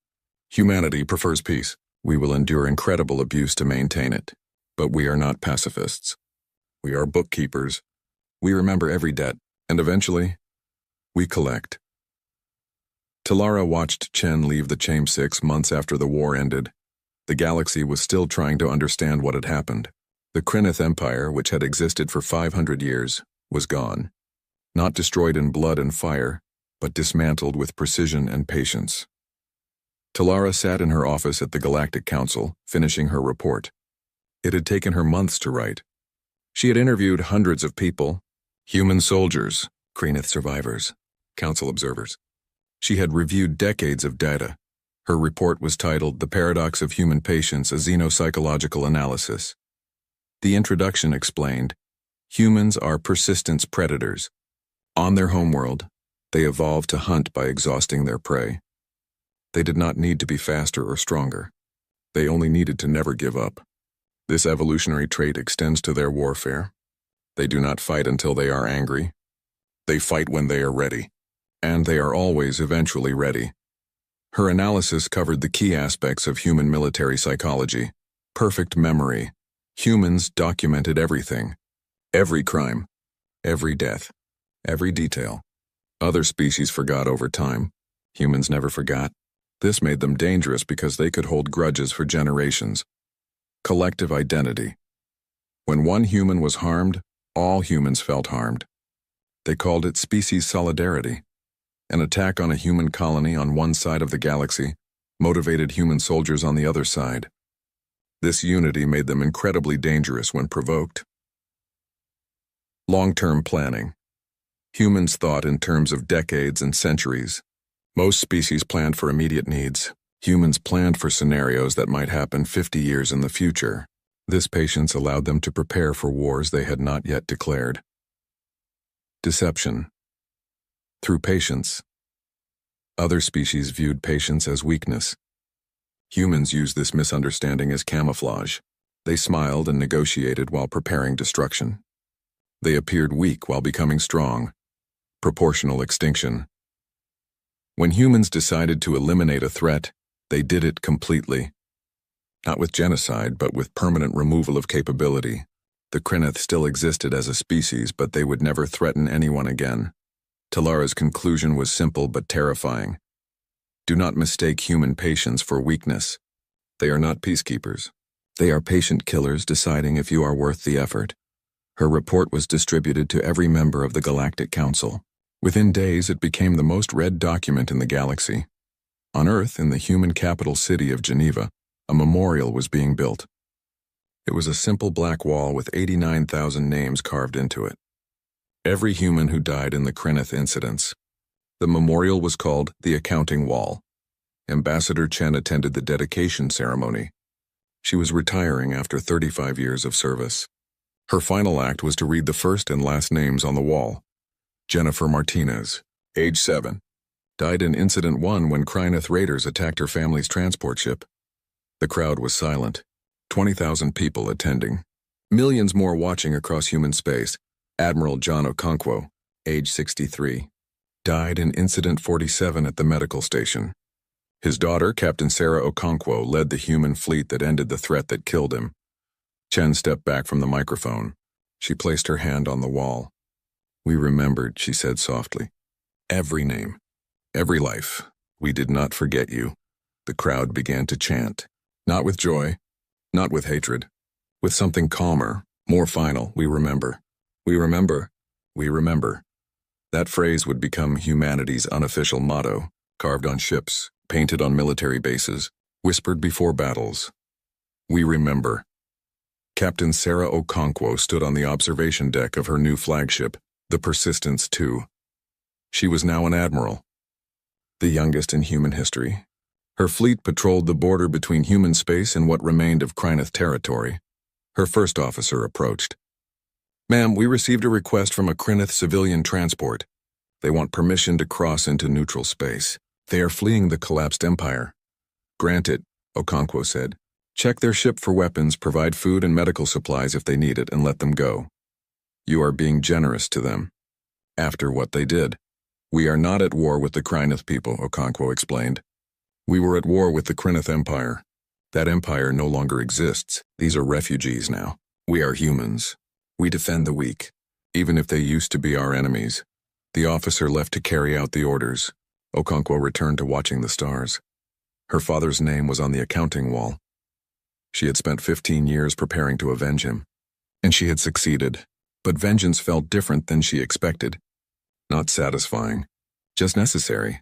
Humanity prefers peace. We will endure incredible abuse to maintain it. But we are not pacifists. We are bookkeepers. We remember every debt, and eventually, we collect." Talara watched Chen leave the Chamber 6 months after the war ended. The galaxy was still trying to understand what had happened. The Krynith Empire, which had existed for 500 years, was gone. Not destroyed in blood and fire, but dismantled with precision and patience. Talara sat in her office at the Galactic Council, finishing her report. It had taken her months to write. She had interviewed hundreds of people, human soldiers, Krynith survivors, council observers. She had reviewed decades of data. Her report was titled "The Paradox of Human Patience, a Xenopsychological Analysis." The introduction explained, humans are persistence predators. On their homeworld, they evolved to hunt by exhausting their prey. They did not need to be faster or stronger. They only needed to never give up. This evolutionary trait extends to their warfare. They do not fight until they are angry. They fight when they are ready. And they are always eventually ready. Her analysis covered the key aspects of human military psychology. Perfect memory. Humans documented everything. Every crime. Every death. Every detail. Other species forgot over time. Humans never forgot. This made them dangerous because they could hold grudges for generations. Collective identity. When one human was harmed, all humans felt harmed. They called it species solidarity. An attack on a human colony on one side of the galaxy motivated human soldiers on the other side. This unity made them incredibly dangerous when provoked. Long-term planning. Humans thought in terms of decades and centuries. Most species planned for immediate needs. Humans planned for scenarios that might happen 50 years in the future. This patience allowed them to prepare for wars they had not yet declared. Deception. Through patience. Other species viewed patience as weakness. Humans used this misunderstanding as camouflage. They smiled and negotiated while preparing destruction. They appeared weak while becoming strong. Proportional extinction. When humans decided to eliminate a threat, they did it completely. Not with genocide, but with permanent removal of capability. The Kryneth still existed as a species, but they would never threaten anyone again. Talara's conclusion was simple but terrifying. Do not mistake human patience for weakness. They are not peacekeepers. They are patient killers deciding if you are worth the effort. Her report was distributed to every member of the Galactic Council. Within days, it became the most read document in the galaxy. On Earth, in the human capital city of Geneva, a memorial was being built. It was a simple black wall with 89,000 names carved into it. Every human who died in the Kryneth incidents. The memorial was called the Accounting Wall. Ambassador Chen attended the dedication ceremony. She was retiring after 35 years of service. Her final act was to read the first and last names on the wall. Jennifer Martinez, age 7, died in Incident 1 when Kryneth raiders attacked her family's transport ship. The crowd was silent. 20,000 people attending. Millions more watching across human space. Admiral John Okonkwo, age 63, died in Incident 47 at the medical station. His daughter, Captain Sarah Okonkwo, led the human fleet that ended the threat that killed him. Chen stepped back from the microphone. She placed her hand on the wall. We remembered, she said softly. Every name, every life. We did not forget you. The crowd began to chant. Not with joy, not with hatred, with something calmer, more final. We remember. We remember. We remember. That phrase would become humanity's unofficial motto, carved on ships, painted on military bases, whispered before battles. We remember. Captain Sarah Okonkwo stood on the observation deck of her new flagship, the Persistence II. She was now an admiral, the youngest in human history. Her fleet patrolled the border between human space and what remained of Kryneth territory. Her first officer approached. Ma'am, we received a request from a Kryneth civilian transport. They want permission to cross into neutral space. They are fleeing the collapsed empire. Granted, Okonkwo said. Check their ship for weapons, provide food and medical supplies if they need it, and let them go. You are being generous to them. After what they did. We are not at war with the Kryneth people, Okonkwo explained. We were at war with the Kryneth Empire. That empire no longer exists. These are refugees now. We are humans. We defend the weak, even if they used to be our enemies. The officer left to carry out the orders. Okonkwo returned to watching the stars. Her father's name was on the accounting wall. She had spent 15 years preparing to avenge him. And she had succeeded. But vengeance felt different than she expected. Not satisfying. Just necessary.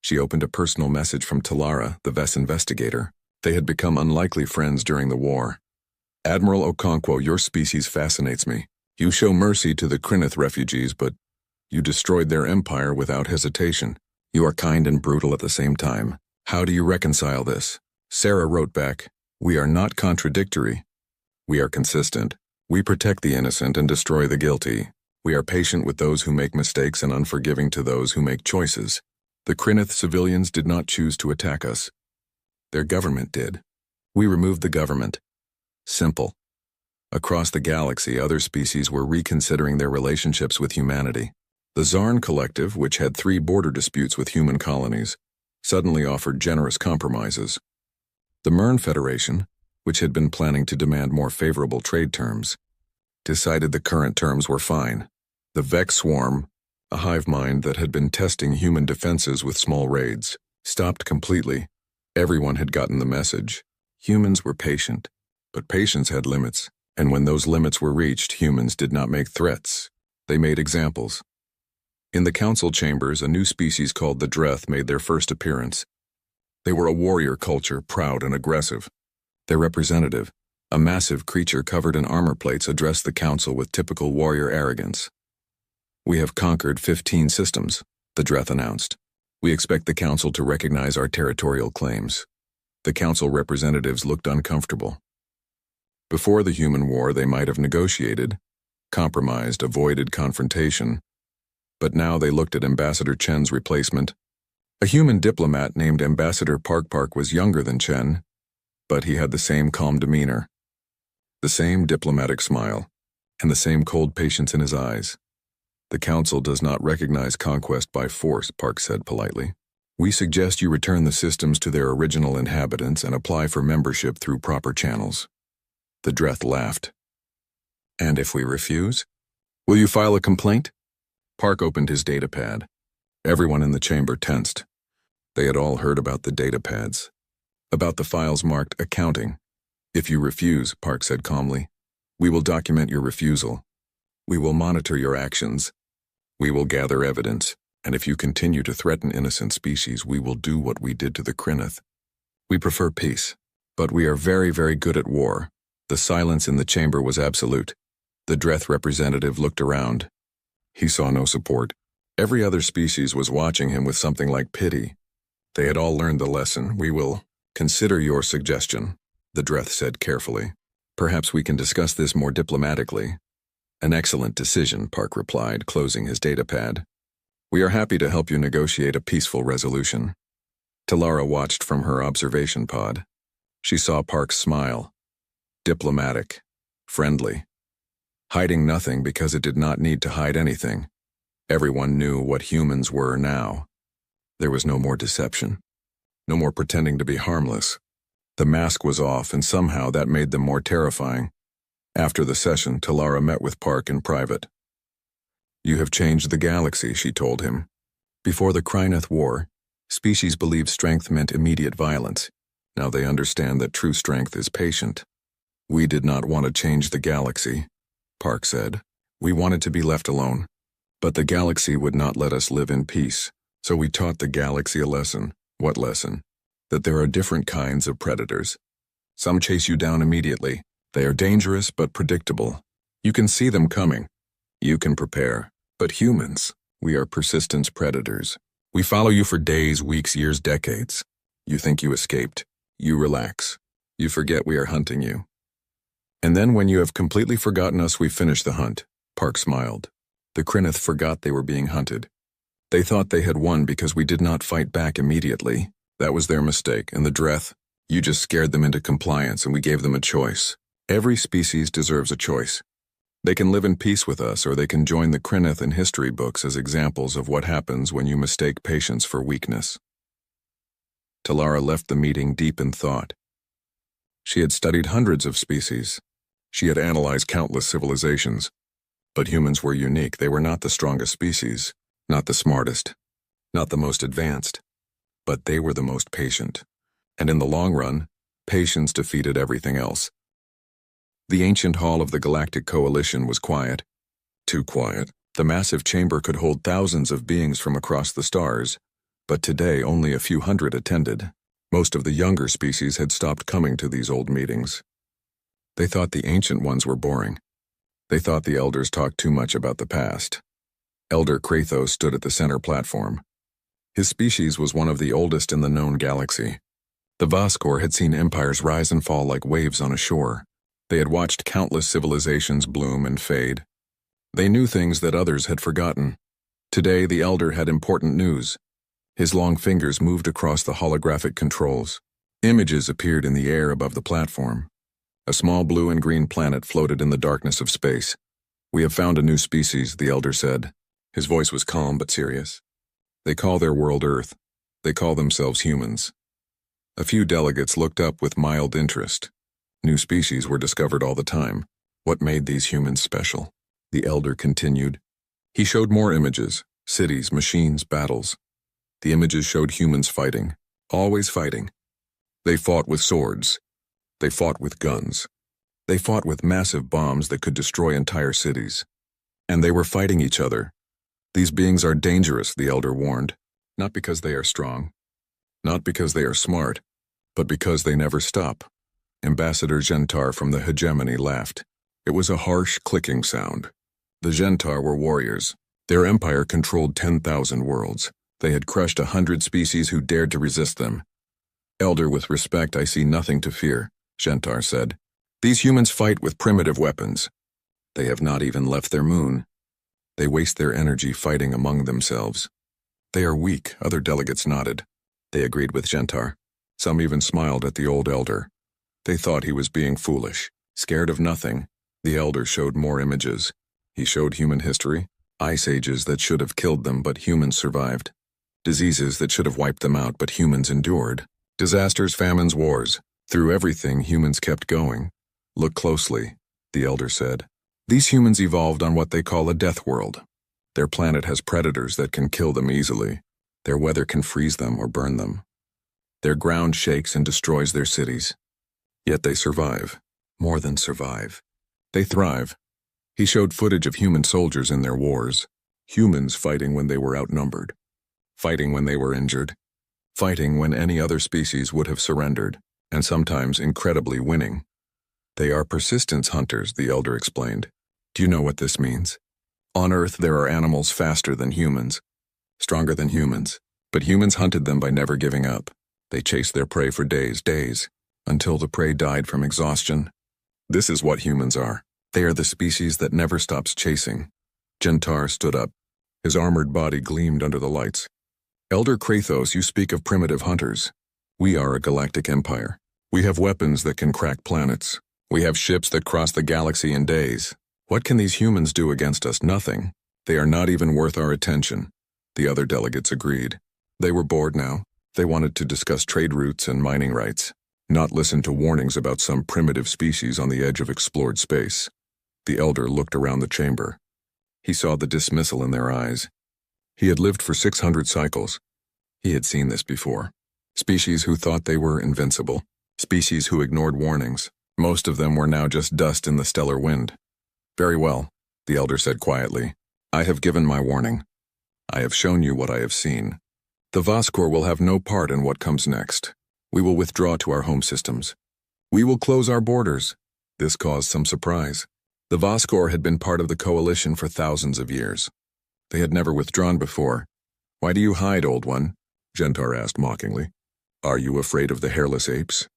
She opened a personal message from Talara, the VES investigator. They had become unlikely friends during the war. Admiral Okonkwo, your species fascinates me. You show mercy to the Kryneth refugees, but you destroyed their empire without hesitation. You are kind and brutal at the same time. How do you reconcile this? Sarah wrote back, we are not contradictory. We are consistent. We protect the innocent and destroy the guilty. We are patient with those who make mistakes and unforgiving to those who make choices. The Kryneth civilians did not choose to attack us. Their government did. We removed the government. Simple. Across the galaxy, other species were reconsidering their relationships with humanity. The Zarn Collective, which had 3 border disputes with human colonies, suddenly offered generous compromises. The Mern Federation, which had been planning to demand more favorable trade terms, decided the current terms were fine. The Vex Swarm, a hive mind that had been testing human defenses with small raids, stopped completely. Everyone had gotten the message. Humans were patient, but patience had limits, and when those limits were reached, humans did not make threats. They made examples. In the council chambers, a new species called the Dreth made their first appearance. They were a warrior culture, proud and aggressive. Their representative, a massive creature covered in armor plates, addressed the council with typical warrior arrogance. We have conquered 15 systems, the Dreth announced. We expect the council to recognize our territorial claims. The council representatives looked uncomfortable. Before the human war, they might have negotiated, compromised, avoided confrontation. But now they looked at Ambassador Chen's replacement. A human diplomat named Ambassador Park was younger than Chen, but he had the same calm demeanor. The same diplomatic smile, and the same cold patience in his eyes. The Council does not recognize conquest by force, Park said politely. We suggest you return the systems to their original inhabitants and apply for membership through proper channels. The Dreth laughed. And if we refuse? Will you file a complaint? Park opened his datapad. Everyone in the chamber tensed. They had all heard about the datapads. About the files marked accounting. If you refuse, Park said calmly, we will document your refusal. We will monitor your actions. We will gather evidence, and if you continue to threaten innocent species, we will do what we did to the Kryneth. We prefer peace, but we are very, very good at war. The silence in the chamber was absolute. The Dreth representative looked around. He saw no support. Every other species was watching him with something like pity. They had all learned the lesson. We will consider your suggestion, the Dreth said carefully. Perhaps we can discuss this more diplomatically. An excellent decision, Park replied, closing his datapad. We are happy to help you negotiate a peaceful resolution. Talara watched from her observation pod. She saw Park's smile. Diplomatic. Friendly. Hiding nothing because it did not need to hide anything. Everyone knew what humans were now. There was no more deception. No more pretending to be harmless. The mask was off, and somehow that made them more terrifying. After the session, Talara met with Park in private. You have changed the galaxy, she told him. Before the Kryneth War, species believed strength meant immediate violence. Now they understand that true strength is patient. We did not want to change the galaxy, Park said. We wanted to be left alone. But the galaxy would not let us live in peace, so we taught the galaxy a lesson. What lesson? That there are different kinds of predators. Some chase you down immediately. They are dangerous but predictable. You can see them coming. You can prepare. But humans, we are persistence predators. We follow you for days, weeks, years, decades. You think you escaped. You relax. You forget we are hunting you. And then when you have completely forgotten us, we finish the hunt. Park smiled. The Kryneth forgot they were being hunted. They thought they had won because we did not fight back immediately. That was their mistake, and the Dreth, you just scared them into compliance and we gave them a choice. Every species deserves a choice. They can live in peace with us, or they can join the Kryneth in history books as examples of what happens when you mistake patience for weakness. Talara left the meeting deep in thought. She had studied hundreds of species. She had analyzed countless civilizations. But humans were unique. They were not the strongest species, not the smartest, not the most advanced. But they were the most patient. And in the long run, patience defeated everything else. The ancient hall of the Galactic Coalition was quiet. Too quiet. The massive chamber could hold thousands of beings from across the stars, but today only a few hundred attended. Most of the younger species had stopped coming to these old meetings. They thought the ancient ones were boring. They thought the elders talked too much about the past. Elder Krathos stood at the center platform. His species was one of the oldest in the known galaxy. The Voskor had seen empires rise and fall like waves on a shore. They had watched countless civilizations bloom and fade. They knew things that others had forgotten. Today, the elder had important news. His long fingers moved across the holographic controls. Images appeared in the air above the platform. A small blue and green planet floated in the darkness of space. We have found a new species, the elder said. His voice was calm but serious. They call their world Earth. They call themselves humans. A few delegates looked up with mild interest. New species were discovered all the time. What made these humans special? The elder continued. He showed more images, cities, machines, battles. The images showed humans fighting, always fighting. They fought with swords. They fought with guns. They fought with massive bombs that could destroy entire cities. And they were fighting each other. These beings are dangerous, the elder warned, not because they are strong, not because they are smart, but because they never stop. Ambassador Gentar from the hegemony laughed. It was a harsh, clicking sound. The Gentar were warriors. Their empire controlled 10,000 worlds. They had crushed 100 species who dared to resist them. Elder, with respect, I see nothing to fear, Gentar said. These humans fight with primitive weapons. They have not even left their moon. They waste their energy fighting among themselves. They are weak, other delegates nodded. They agreed with Gentar. Some even smiled at the old elder. They thought he was being foolish. Scared of nothing, the elder showed more images. He showed human history, ice ages that should have killed them but humans survived, diseases that should have wiped them out but humans endured, disasters, famines, wars. Through everything, humans kept going. Look closely, the elder said. These humans evolved on what they call a death world. Their planet has predators that can kill them easily. Their weather can freeze them or burn them. Their ground shakes and destroys their cities. Yet they survive. More than survive. They thrive. He showed footage of human soldiers in their wars. Humans fighting when they were outnumbered. Fighting when they were injured. Fighting when any other species would have surrendered, and sometimes incredibly winning. They are persistence hunters, the elder explained. Do you know what this means? On Earth, there are animals faster than humans, stronger than humans, but humans hunted them by never giving up. They chased their prey for days, until the prey died from exhaustion. This is what humans are. They are the species that never stops chasing. Gentar stood up. His armored body gleamed under the lights. Elder Kratos, you speak of primitive hunters. We are a galactic empire. We have weapons that can crack planets. We have ships that cross the galaxy in days. What can these humans do against us? Nothing. They are not even worth our attention. The other delegates agreed. They were bored now. They wanted to discuss trade routes and mining rights, not listen to warnings about some primitive species on the edge of explored space. The elder looked around the chamber. He saw the dismissal in their eyes. He had lived for 600 cycles. He had seen this before. Species who thought they were invincible. Species who ignored warnings. Most of them were now just dust in the stellar wind. Very well, the elder said quietly. I have given my warning. I have shown you what I have seen. The Voskor will have no part in what comes next. We will withdraw to our home systems. We will close our borders. This caused some surprise. The Voskor had been part of the coalition for thousands of years. They had never withdrawn before. Why do you hide, old one? Gentar asked mockingly. Are you afraid of the hairless apes?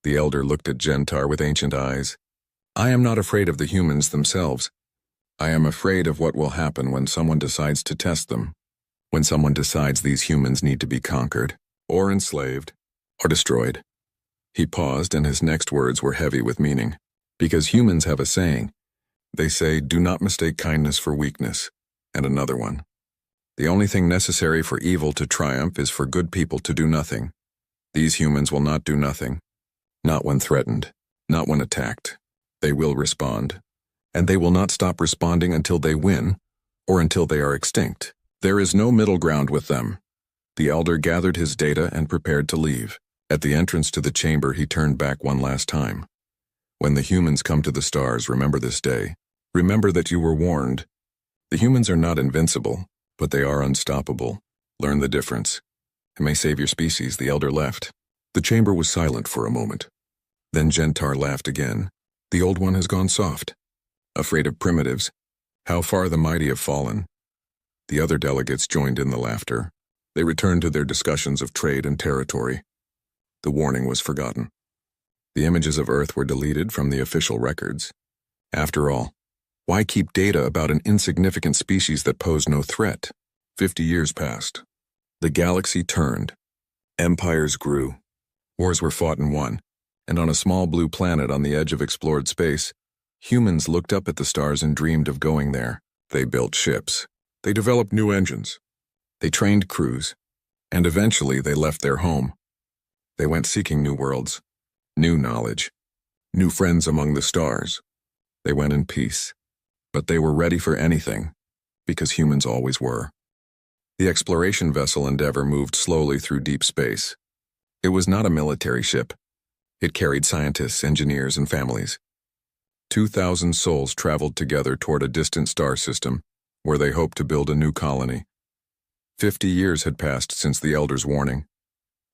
The elder looked at Gentar with ancient eyes. I am not afraid of the humans themselves. I am afraid of what will happen when someone decides to test them. When someone decides these humans need to be conquered, or enslaved, or destroyed. He paused, and his next words were heavy with meaning. Because humans have a saying. They say, do not mistake kindness for weakness. And another one. The only thing necessary for evil to triumph is for good people to do nothing. These humans will not do nothing. Not when threatened. Not when attacked. They will respond. And they will not stop responding until they win, or until they are extinct. There is no middle ground with them. The elder gathered his data and prepared to leave. At the entrance to the chamber, he turned back one last time. When the humans come to the stars, remember this day. Remember that you were warned. The humans are not invincible, but they are unstoppable. Learn the difference. It may save your species. The elder left. The chamber was silent for a moment. Then Gentar laughed again. The old one has gone soft. Afraid of primitives. How far the mighty have fallen. The other delegates joined in the laughter. They returned to their discussions of trade and territory. The warning was forgotten. The images of Earth were deleted from the official records. After all, why keep data about an insignificant species that posed no threat? 50 years passed. The galaxy turned. Empires grew. Wars were fought and won. And on a small blue planet on the edge of explored space, humans looked up at the stars and dreamed of going there. They built ships. They developed new engines. They trained crews. And eventually they left their home. They went seeking new worlds, new knowledge, new friends among the stars. They went in peace. But they were ready for anything, because humans always were. The exploration vessel Endeavour moved slowly through deep space. It was not a military ship. It carried scientists, engineers, and families. 2,000 souls traveled together toward a distant star system, where they hoped to build a new colony. 50 years had passed since the elder's warning.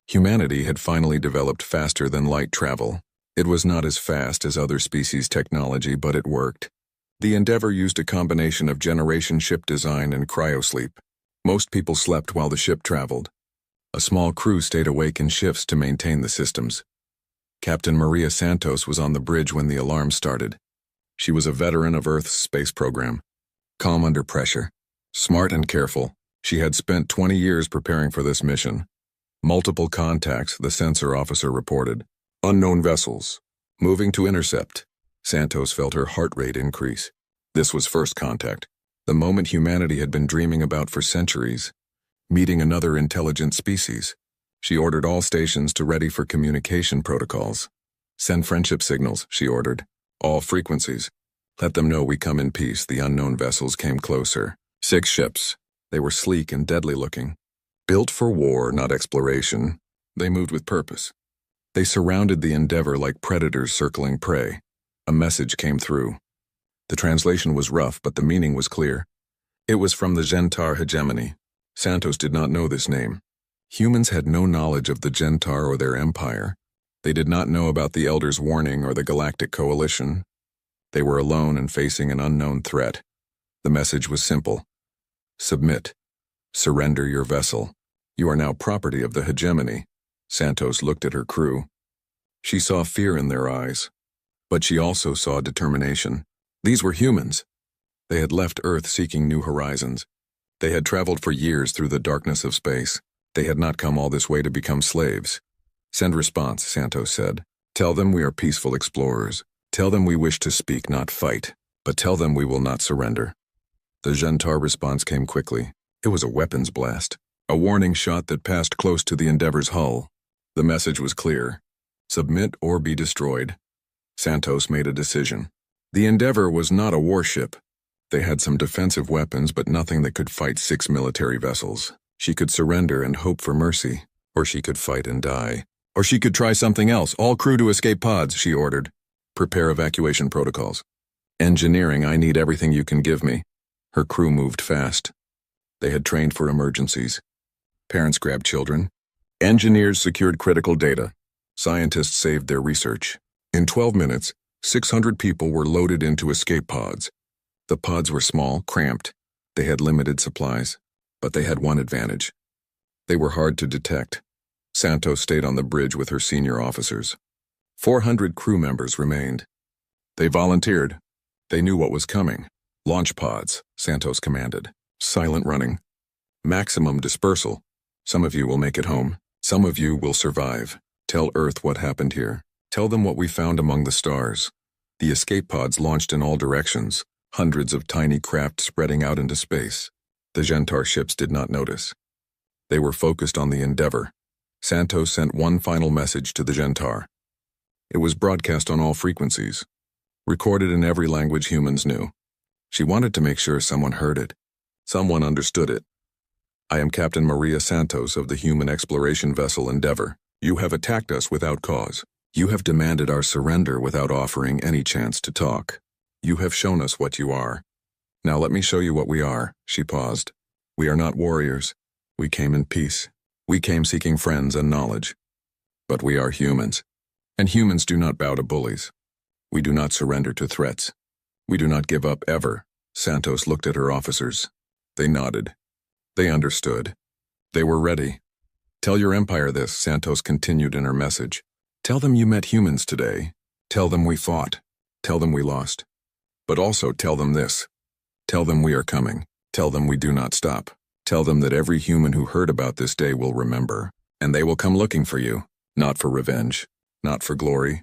Humanity had finally developed faster than light travel. It was not as fast as other species' technology, but it worked. The Endeavour used a combination of generation ship design and cryosleep. Most people slept while the ship traveled. A small crew stayed awake in shifts to maintain the systems. Captain Maria Santos was on the bridge when the alarm started. She was a veteran of Earth's space program. Calm under pressure. Smart and careful. She had spent 20 years preparing for this mission. Multiple contacts, the sensor officer reported. Unknown vessels. Moving to intercept. Santos felt her heart rate increase. This was first contact, the moment humanity had been dreaming about for centuries, meeting another intelligent species. She ordered all stations to ready for communication protocols. Send friendship signals, she ordered. All frequencies. Let them know we come in peace. The unknown vessels came closer. 6 ships. They were sleek and deadly looking. Built for war, not exploration. They moved with purpose. They surrounded the Endeavor like predators circling prey. A message came through. The translation was rough, but the meaning was clear. It was from the Gentar hegemony. Santos did not know this name. Humans had no knowledge of the Gentar or their empire. They did not know about the Elder's warning or the Galactic Coalition. They were alone and facing an unknown threat. The message was simple. Submit. Surrender your vessel. You are now property of the hegemony. Santos looked at her crew. She saw fear in their eyes, but she also saw determination. These were humans. They had left Earth seeking new horizons. They had traveled for years through the darkness of space. They had not come all this way to become slaves. Send response, Santos said. Tell them we are peaceful explorers. Tell them we wish to speak, not fight. But tell them we will not surrender. The Gentar response came quickly. It was a weapons blast. A warning shot that passed close to the Endeavor's hull. The message was clear. Submit or be destroyed. Santos made a decision. The Endeavor was not a warship. They had some defensive weapons, but nothing that could fight 6 military vessels. She could surrender and hope for mercy, or she could fight and die. Or she could try something else. All crew to escape pods, she ordered. Prepare evacuation protocols. Engineering, I need everything you can give me. Her crew moved fast. They had trained for emergencies. Parents grabbed children. Engineers secured critical data. Scientists saved their research. In 12 minutes, 600 people were loaded into escape pods. The pods were small, cramped. They had limited supplies, but they had one advantage. They were hard to detect. Santos stayed on the bridge with her senior officers. 400 crew members remained. They volunteered. They knew what was coming. Launch pods, Santos commanded. Silent running. Maximum dispersal. Some of you will make it home. Some of you will survive. Tell Earth what happened here. Tell them what we found among the stars. The escape pods launched in all directions, hundreds of tiny craft spreading out into space. The Gentar ships did not notice. They were focused on the Endeavor. Santos sent one final message to the Gentar. It was broadcast on all frequencies, recorded in every language humans knew. She wanted to make sure someone heard it. Someone understood it. I am Captain Maria Santos of the human exploration vessel Endeavor. You have attacked us without cause. You have demanded our surrender without offering any chance to talk. You have shown us what you are. Now let me show you what we are. She paused. We are not warriors. We came in peace. We came seeking friends and knowledge. But we are humans. And humans do not bow to bullies. We do not surrender to threats. We do not give up ever. Santos looked at her officers. They nodded. They understood. They were ready. Tell your empire this, Santos continued in her message. Tell them you met humans today. Tell them we fought. Tell them we lost. But also tell them this. Tell them we are coming. Tell them we do not stop. Tell them that every human who heard about this day will remember. And they will come looking for you. Not for revenge. Not for glory.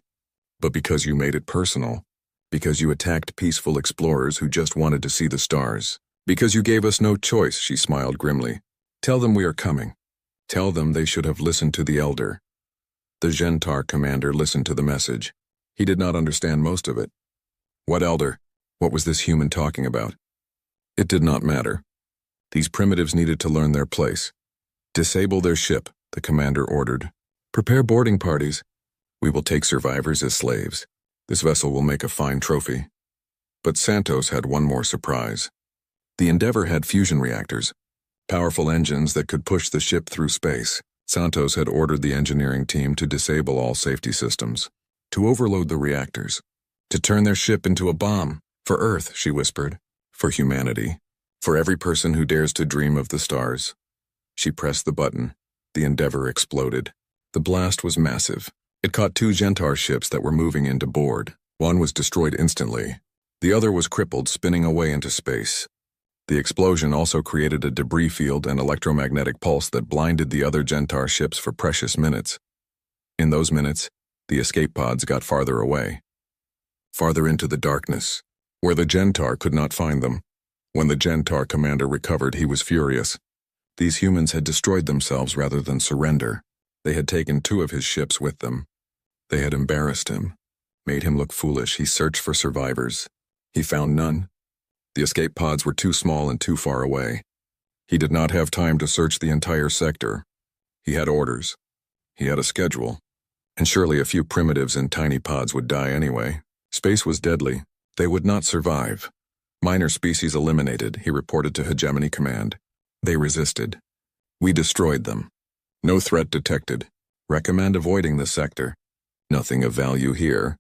But because you made it personal. Because you attacked peaceful explorers who just wanted to see the stars. Because you gave us no choice, she smiled grimly. Tell them we are coming. Tell them they should have listened to the Elder. The Gentar commander listened to the message. He did not understand most of it. What Elder? What was this human talking about? It did not matter. These primitives needed to learn their place. Disable their ship, the commander ordered. Prepare boarding parties. We will take survivors as slaves. This vessel will make a fine trophy. But Santos had one more surprise. The Endeavor had fusion reactors, powerful engines that could push the ship through space. Santos had ordered the engineering team to disable all safety systems, to overload the reactors, to turn their ship into a bomb. For Earth, she whispered. For humanity. For every person who dares to dream of the stars. She pressed the button. The Endeavor exploded. The blast was massive. It caught 2 Gentar ships that were moving in to board. One was destroyed instantly. The other was crippled, spinning away into space. The explosion also created a debris field and electromagnetic pulse that blinded the other Gentar ships for precious minutes. In those minutes, the escape pods got farther away. farther into the darkness, where the Gentar could not find them. When the Gentar commander recovered, he was furious. These humans had destroyed themselves rather than surrender. They had taken 2 of his ships with them. They had embarrassed him, made him look foolish. He searched for survivors. He found none. The escape pods were too small and too far away. He did not have time to search the entire sector. He had orders. He had a schedule. And surely a few primitives in tiny pods would die anyway. Space was deadly. They would not survive. Minor species eliminated, he reported to Hegemony Command. They resisted. We destroyed them. No threat detected. Recommend avoiding the sector. Nothing of value here.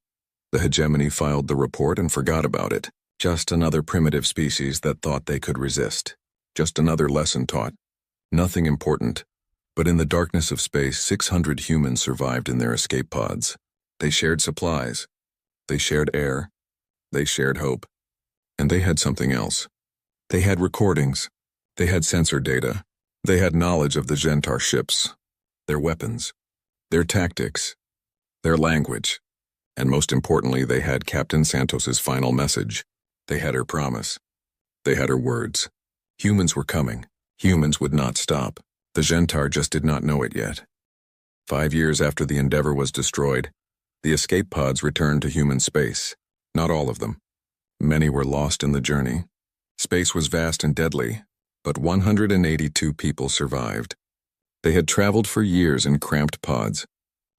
The Hegemony filed the report and forgot about it. Just another primitive species that thought they could resist. Just another lesson taught. Nothing important. But in the darkness of space, 600 humans survived in their escape pods. They shared supplies. They shared air. They shared hope. And they had something else. They had recordings. They had sensor data. They had knowledge of the Gentar ships, their weapons, their tactics, their language. And most importantly, they had Captain Santos's final message. They had her promise. They had her words. Humans were coming. Humans would not stop. The Gentar just did not know it yet. 5 years after the Endeavor was destroyed, the escape pods returned to human space. Not all of them. Many were lost in the journey. Space was vast and deadly, but 182 people survived. They had traveled for years in cramped pods,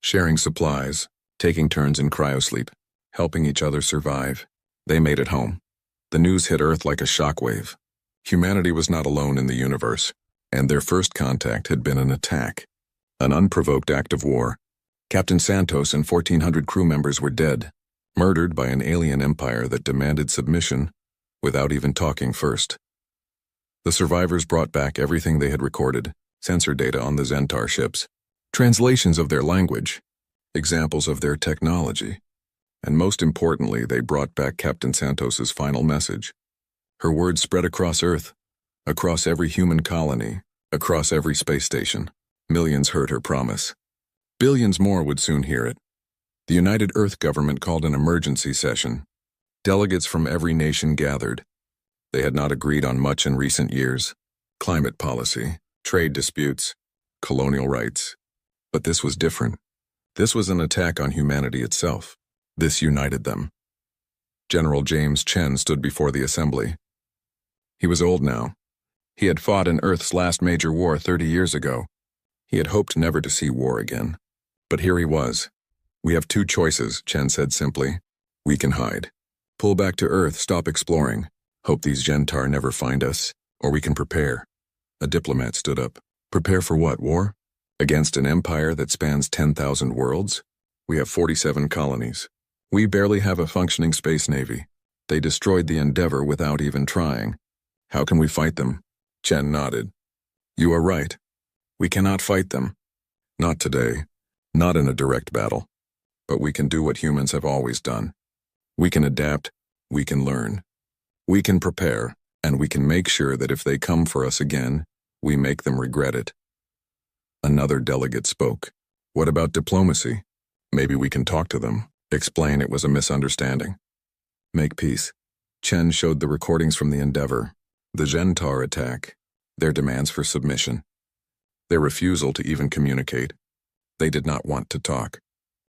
sharing supplies, taking turns in cryosleep, helping each other survive. They made it home. The news hit Earth like a shockwave. Humanity was not alone in the universe, and their first contact had been an attack, an unprovoked act of war. Captain Santos and 1,400 crew members were dead, murdered by an alien empire that demanded submission without even talking first. The survivors brought back everything they had recorded, sensor data on the Gentar ships, translations of their language, examples of their technology, and most importantly, they brought back Captain Santos's final message. Her words spread across Earth, across every human colony, across every space station. Millions heard her promise. Billions more would soon hear it. The United Earth government called an emergency session. Delegates from every nation gathered. They had not agreed on much in recent years. Climate policy, trade disputes, colonial rights. But this was different. This was an attack on humanity itself. This united them. General James Chen stood before the assembly. He was old now. He had fought in Earth's last major war 30 years ago. He had hoped never to see war again. But here he was. We have 2 choices, Chen said simply. We can hide. Pull back to Earth, stop exploring. Hope these Gentar never find us. Or we can prepare. A diplomat stood up. Prepare for what, war? Against an empire that spans 10,000 worlds? We have 47 colonies. We barely have a functioning space navy. They destroyed the Endeavor without even trying. How can we fight them? Chen nodded. You are right. We cannot fight them. Not today. Not in a direct battle. But we can do what humans have always done. We can adapt. We can learn. We can prepare. And we can make sure that if they come for us again, we make them regret it. Another delegate spoke. What about diplomacy? Maybe we can talk to them. Explain it was a misunderstanding. Make peace. Chen showed the recordings from the Endeavor. The Gentar attack. Their demands for submission. Their refusal to even communicate. They did not want to talk.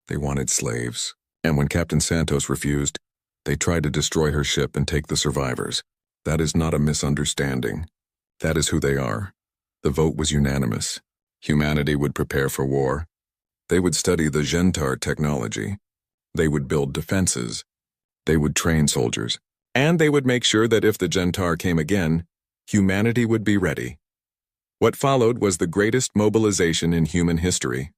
They wanted slaves. And when Captain Santos refused, they tried to destroy her ship and take the survivors. That is not a misunderstanding. That is who they are. The vote was unanimous. Humanity would prepare for war. They would study the Gentar technology. They would build defenses. They would train soldiers. And they would make sure that if the Gentar came again, humanity would be ready. What followed was the greatest mobilization in human history.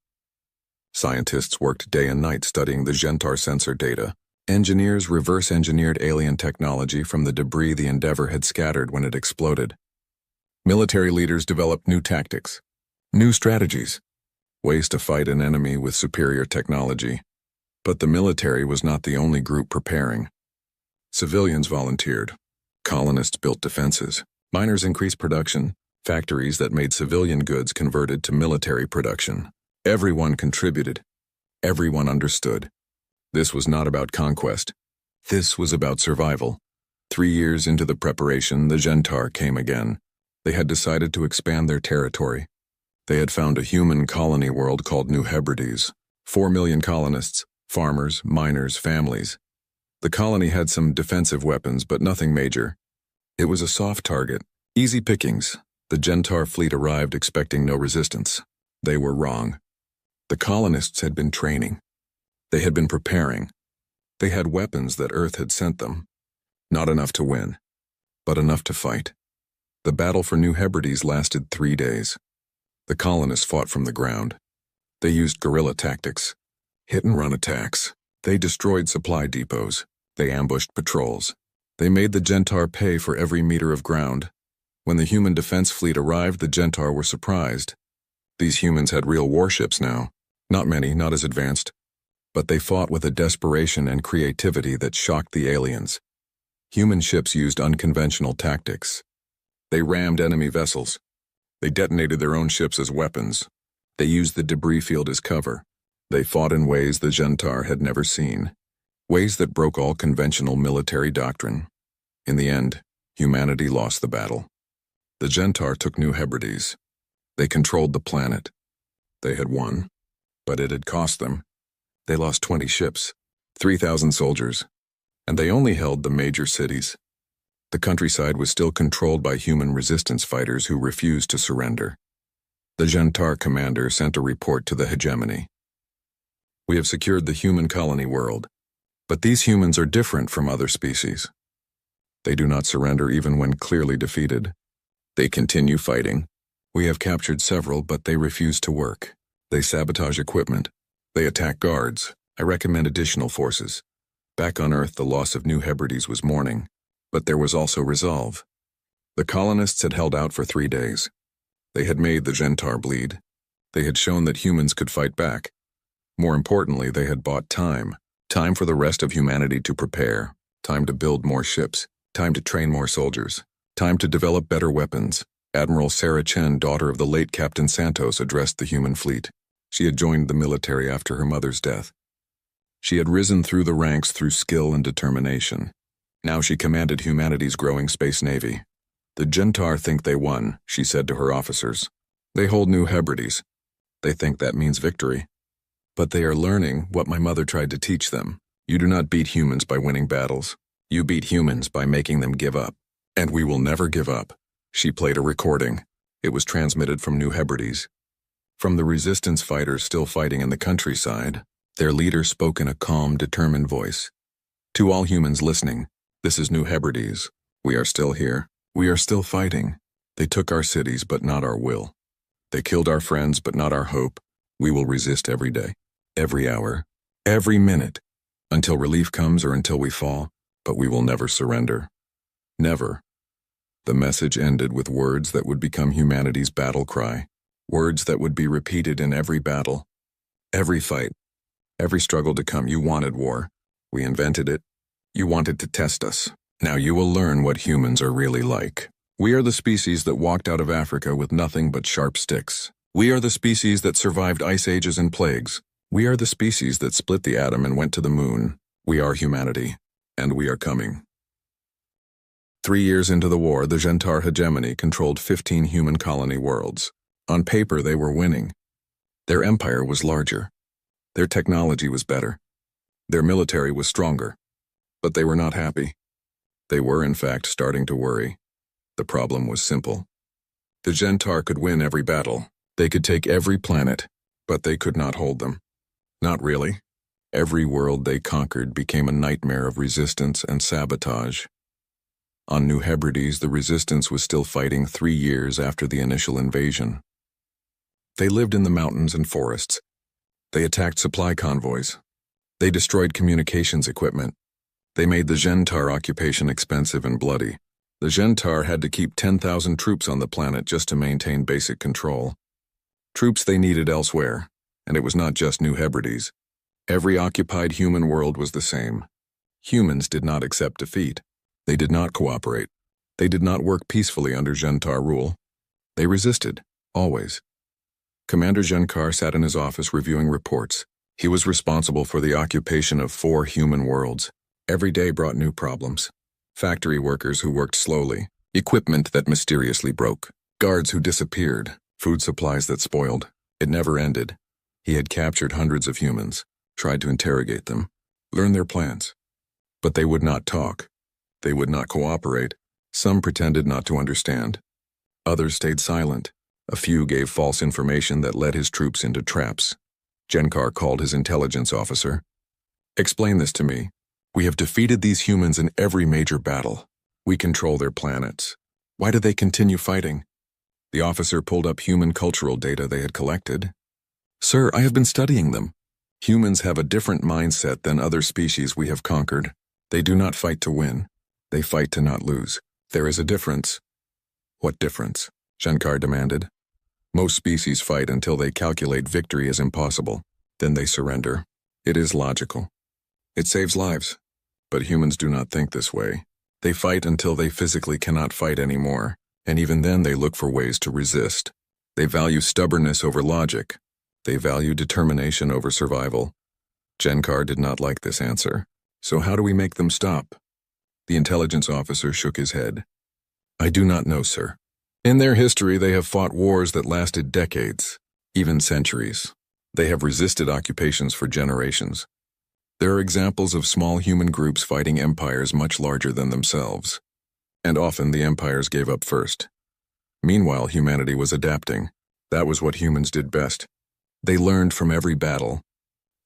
Scientists worked day and night studying the Gentar sensor data. Engineers reverse-engineered alien technology from the debris the Endeavor had scattered when it exploded. Military leaders developed new tactics, new strategies, ways to fight an enemy with superior technology. But the military was not the only group preparing. Civilians volunteered. Colonists built defenses. Miners increased production. Factories that made civilian goods converted to military production. Everyone contributed. Everyone understood. This was not about conquest. This was about survival. 3 years into the preparation, the Gentar came again. They had decided to expand their territory. They had found a human colony world called New Hebrides. 4 million colonists, farmers, miners, families. The colony had some defensive weapons, but nothing major. It was a soft target, easy pickings. The Gentar fleet arrived expecting no resistance. They were wrong. The colonists had been training. They had been preparing. They had weapons that Earth had sent them. Not enough to win, but enough to fight. The battle for New Hebrides lasted 3 days. The colonists fought from the ground. They used guerrilla tactics, hit-and-run attacks. They destroyed supply depots. They ambushed patrols. They made the Gentar pay for every meter of ground. When the human defense fleet arrived, the Gentar were surprised. These humans had real warships now. Not many, not as advanced. But they fought with a desperation and creativity that shocked the aliens. Human ships used unconventional tactics. They rammed enemy vessels. They detonated their own ships as weapons. They used the debris field as cover. They fought in ways the Gentar had never seen. Ways that broke all conventional military doctrine. In the end, humanity lost the battle. The Gentar took New Hebrides. They controlled the planet. They had won, but it had cost them. They lost 20 ships, 3,000 soldiers, and they only held the major cities. The countryside was still controlled by human resistance fighters who refused to surrender. The Gentar commander sent a report to the hegemony. We have secured the human colony world, but these humans are different from other species. They do not surrender even when clearly defeated. They continue fighting. We have captured several, but they refuse to work. They sabotage equipment. They attack guards. I recommend additional forces. Back on Earth, the loss of New Hebrides was mourning, but there was also resolve. The colonists had held out for 3 days. They had made the Gentar bleed. They had shown that humans could fight back. More importantly, they had bought time. Time for the rest of humanity to prepare. Time to build more ships. Time to train more soldiers. Time to develop better weapons. Admiral Sarah Chen, daughter of the late Captain Santos, addressed the human fleet. She had joined the military after her mother's death. She had risen through the ranks through skill and determination. Now she commanded humanity's growing space navy. The Gentar think they won, she said to her officers. They hold New Hebrides. They think that means victory. But they are learning what my mother tried to teach them. You do not beat humans by winning battles. You beat humans by making them give up. And we will never give up. She played a recording. It was transmitted from New Hebrides. From the resistance fighters still fighting in the countryside, their leader spoke in a calm, determined voice. To all humans listening, this is New Hebrides. We are still here. We are still fighting. They took our cities, but not our will. They killed our friends, but not our hope. We will resist every day, every hour, every minute, until relief comes or until we fall, but we will never surrender. Never. The message ended with words that would become humanity's battle cry, words that would be repeated in every battle, every fight, every struggle to come. You wanted war. We invented it. You wanted to test us. Now you will learn what humans are really like. We are the species that walked out of Africa with nothing but sharp sticks. We are the species that survived ice ages and plagues. We are the species that split the atom and went to the moon. We are humanity, and we are coming. 3 years into the war, the Gentar hegemony controlled 15 human colony worlds. On paper, they were winning. Their empire was larger. Their technology was better. Their military was stronger. But they were not happy. They were, in fact, starting to worry. The problem was simple. The Gentar could win every battle. They could take every planet, but they could not hold them. Not really. Every world they conquered became a nightmare of resistance and sabotage. On New Hebrides, the resistance was still fighting 3 years after the initial invasion. They lived in the mountains and forests. They attacked supply convoys. They destroyed communications equipment. They made the Gentar occupation expensive and bloody. The Gentar had to keep 10,000 troops on the planet just to maintain basic control. Troops they needed elsewhere, and it was not just New Hebrides. Every occupied human world was the same. Humans did not accept defeat. They did not cooperate. They did not work peacefully under Gentar rule. They resisted, always. Commander Gencar sat in his office reviewing reports. He was responsible for the occupation of 4 human worlds. Every day brought new problems. Factory workers who worked slowly, equipment that mysteriously broke, guards who disappeared, food supplies that spoiled. It never ended. He had captured hundreds of humans, tried to interrogate them, learn their plans. But they would not talk. They would not cooperate. Some pretended not to understand. Others stayed silent. A few gave false information that led his troops into traps. Genkar called his intelligence officer. "Explain this to me. We have defeated these humans in every major battle. We control their planets. Why do they continue fighting?" The officer pulled up human cultural data they had collected. "Sir, I have been studying them. Humans have a different mindset than other species we have conquered. They do not fight to win. They fight to not lose. There is a difference." "What difference?" Genkar demanded. "Most species fight until they calculate victory is impossible. Then they surrender. It is logical. It saves lives. But humans do not think this way. They fight until they physically cannot fight anymore, and even then they look for ways to resist. They value stubbornness over logic. They value determination over survival." Genkar did not like this answer. "So how do we make them stop?" The intelligence officer shook his head. "I do not know, sir. In their history, they have fought wars that lasted decades, even centuries. They have resisted occupations for generations. There are examples of small human groups fighting empires much larger than themselves. And often the empires gave up first. Meanwhile, humanity was adapting. That was what humans did best. They learned from every battle.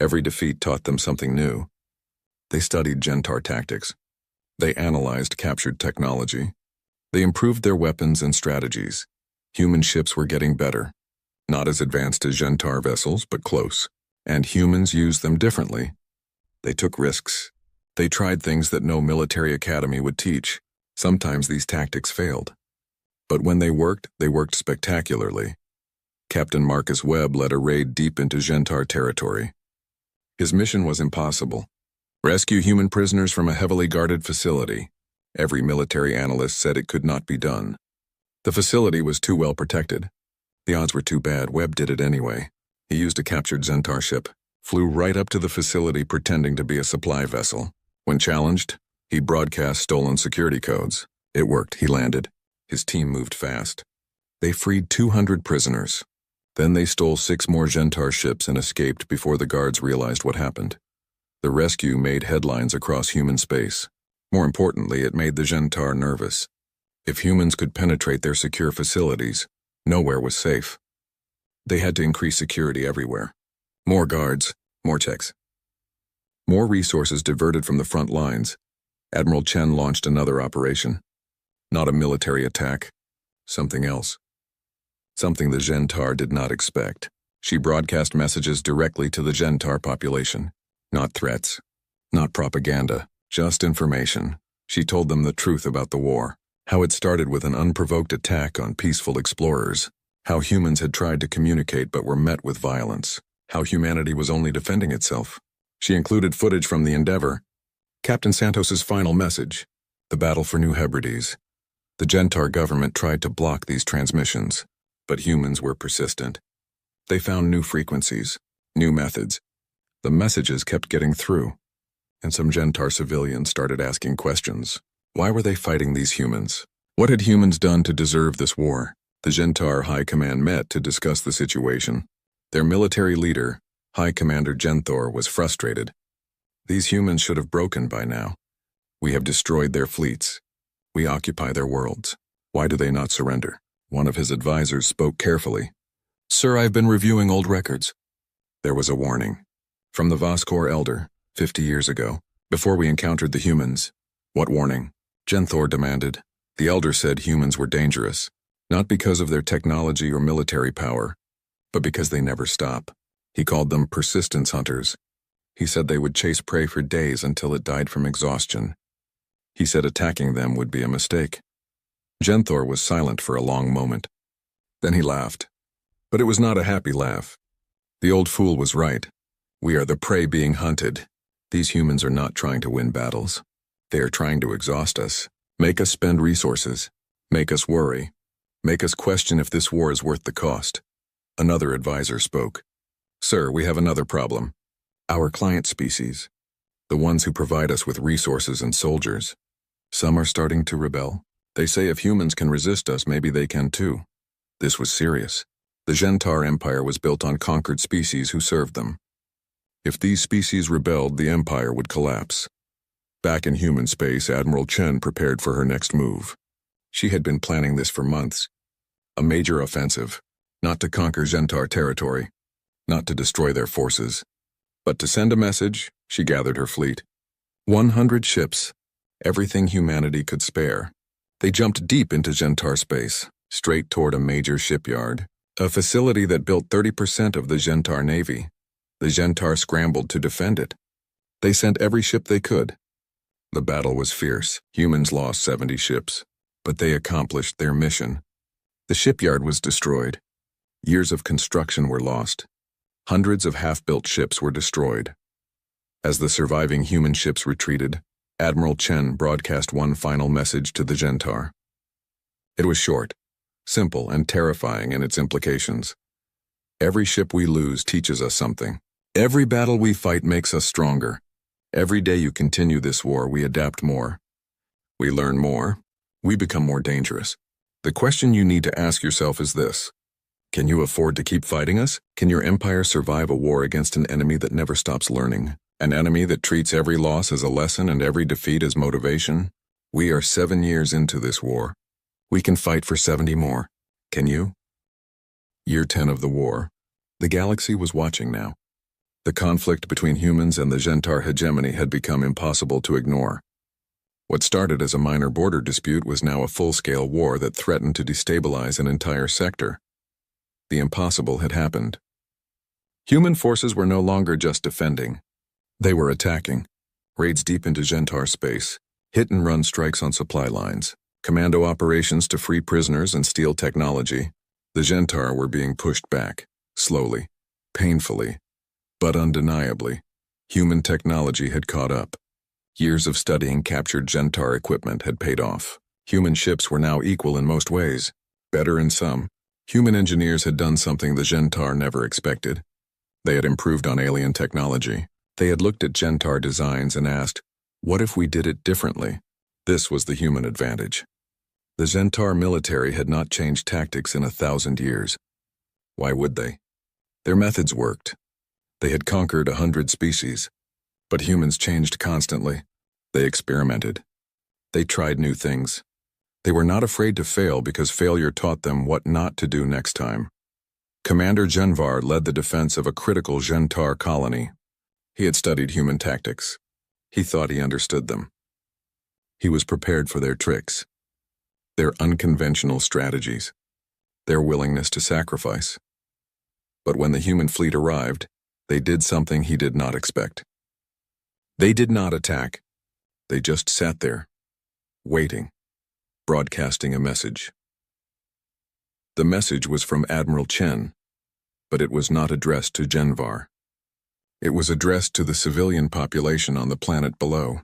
Every defeat taught them something new. They studied Gentar tactics. They analyzed captured technology. They improved their weapons and strategies. Human ships were getting better. Not as advanced as Gentar vessels, but close. And humans used them differently. They took risks. They tried things that no military academy would teach. Sometimes these tactics failed. But when they worked spectacularly. Captain Marcus Webb led a raid deep into Gentar territory. His mission was impossible. Rescue human prisoners from a heavily guarded facility. Every military analyst said it could not be done. The facility was too well protected. The odds were too bad. Webb did it anyway. He used a captured Gentar ship, flew right up to the facility pretending to be a supply vessel. When challenged, he broadcast stolen security codes. It worked. He landed. His team moved fast. They freed 200 prisoners. Then they stole 6 more Gentar ships and escaped before the guards realized what happened. The rescue made headlines across human space. More importantly, it made the Gentar nervous. If humans could penetrate their secure facilities, nowhere was safe. They had to increase security everywhere. More guards, more checks. More resources diverted from the front lines. Admiral Chen launched another operation. Not a military attack. Something else. Something the Gentar did not expect. She broadcast messages directly to the Gentar population. Not threats. Not propaganda. Just information. She told them the truth about the war. How it started with an unprovoked attack on peaceful explorers. How humans had tried to communicate but were met with violence. How humanity was only defending itself. She included footage from the Endeavor. Captain Santos's final message. The battle for New Hebrides. The Gentar government tried to block these transmissions, but humans were persistent. They found new frequencies, new methods. The messages kept getting through. And some Gentar civilians started asking questions. Why were they fighting these humans? What had humans done to deserve this war? The Gentar High Command met to discuss the situation. Their military leader, High Commander Genthor, was frustrated. These humans should have broken by now. We have destroyed their fleets. We occupy their worlds. Why do they not surrender? One of his advisors spoke carefully. "Sir, I've been reviewing old records." There was a warning. From the Voskor Elder, 50 years ago, before we encountered the humans. What warning? Genthor demanded. The Elder said humans were dangerous, not because of their technology or military power, but because they never stop. He called them persistence hunters. He said they would chase prey for days until it died from exhaustion. He said attacking them would be a mistake. Genthor was silent for a long moment. Then he laughed. But it was not a happy laugh. The old fool was right. We are the prey being hunted. These humans are not trying to win battles. They are trying to exhaust us, make us spend resources, make us worry, make us question if this war is worth the cost. Another advisor spoke. "Sir, we have another problem. Our client species. the ones who provide us with resources and soldiers. Some are starting to rebel. They say if humans can resist us, maybe they can too. This was serious. The Gentar Empire was built on conquered species who served them. If these species rebelled, the empire would collapse. Back in human space, Admiral Chen prepared for her next move. She had been planning this for months. A major offensive, not to conquer Gentar territory, not to destroy their forces, but to send a message. She gathered her fleet. 100 ships, everything humanity could spare. They jumped deep into Gentar space, straight toward a major shipyard, a facility that built 30% of the Gentar navy. The Gentar scrambled to defend it. They sent every ship they could. The battle was fierce. Humans lost 70 ships, but they accomplished their mission. The shipyard was destroyed. Years of construction were lost. Hundreds of half-built ships were destroyed. As the surviving human ships retreated, Admiral Chen broadcast one final message to the Gentar. It was short, simple, and terrifying in its implications. Every ship we lose teaches us something. Every battle we fight makes us stronger. Every day you continue this war, we adapt more. We learn more. We become more dangerous. The question you need to ask yourself is this: can you afford to keep fighting us? Can your empire survive a war against an enemy that never stops learning? An enemy that treats every loss as a lesson and every defeat as motivation? We are 7 years into this war. We can fight for 70 more. Can you? Year 10 of the war. The galaxy was watching now. The conflict between humans and the Gentar hegemony had become impossible to ignore. What started as a minor border dispute was now a full-scale war that threatened to destabilize an entire sector. The impossible had happened. Human forces were no longer just defending. They were attacking. Raids deep into Gentar space, hit-and-run strikes on supply lines, commando operations to free prisoners and steal technology. The Gentar were being pushed back, slowly, painfully, but undeniably. Human technology had caught up. Years of studying captured Gentar equipment had paid off. Human ships were now equal in most ways, better in some. Human engineers had done something the Gentar never expected. They had improved on alien technology. They had looked at Gentar designs and asked, what if we did it differently? This was the human advantage. The Gentar military had not changed tactics in 1,000 years. Why would they? Their methods worked. They had conquered 100 species. But humans changed constantly. They experimented. They tried new things. They were not afraid to fail because failure taught them what not to do next time. Commander Genvar led the defense of a critical Gentar colony. He had studied human tactics. He thought he understood them. He was prepared for their tricks, their unconventional strategies, their willingness to sacrifice. But when the human fleet arrived, they did something he did not expect. They did not attack. They just sat there, waiting, broadcasting a message. The message was from Admiral Chen, but it was not addressed to Genvar. It was addressed to the civilian population on the planet below.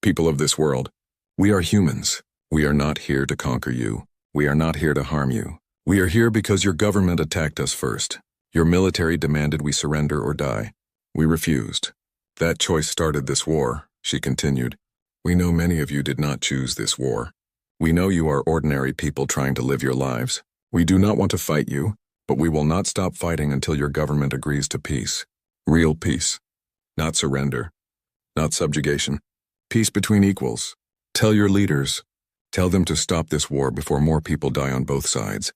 People of this world, we are humans. We are not here to conquer you. We are not here to harm you. We are here because your government attacked us first. Your military demanded we surrender or die. We refused. That choice started this war, she continued. We know many of you did not choose this war. We know you are ordinary people trying to live your lives. We do not want to fight you, but we will not stop fighting until your government agrees to peace. Real peace. Not surrender. Not subjugation. Peace between equals. Tell your leaders. Tell them to stop this war before more people die on both sides.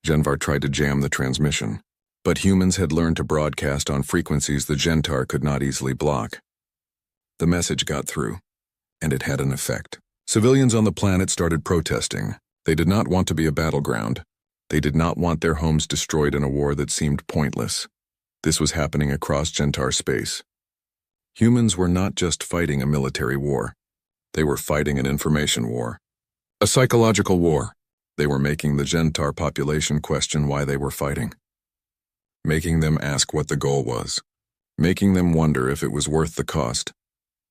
Genvar tried to jam the transmission, but humans had learned to broadcast on frequencies the Gentar could not easily block. The message got through, and it had an effect. Civilians on the planet started protesting. They did not want to be a battleground. They did not want their homes destroyed in a war that seemed pointless. This was happening across Gentar space. Humans were not just fighting a military war. They were fighting an information war. A psychological war. They were making the Gentar population question why they were fighting. Making them ask what the goal was. Making them wonder if it was worth the cost.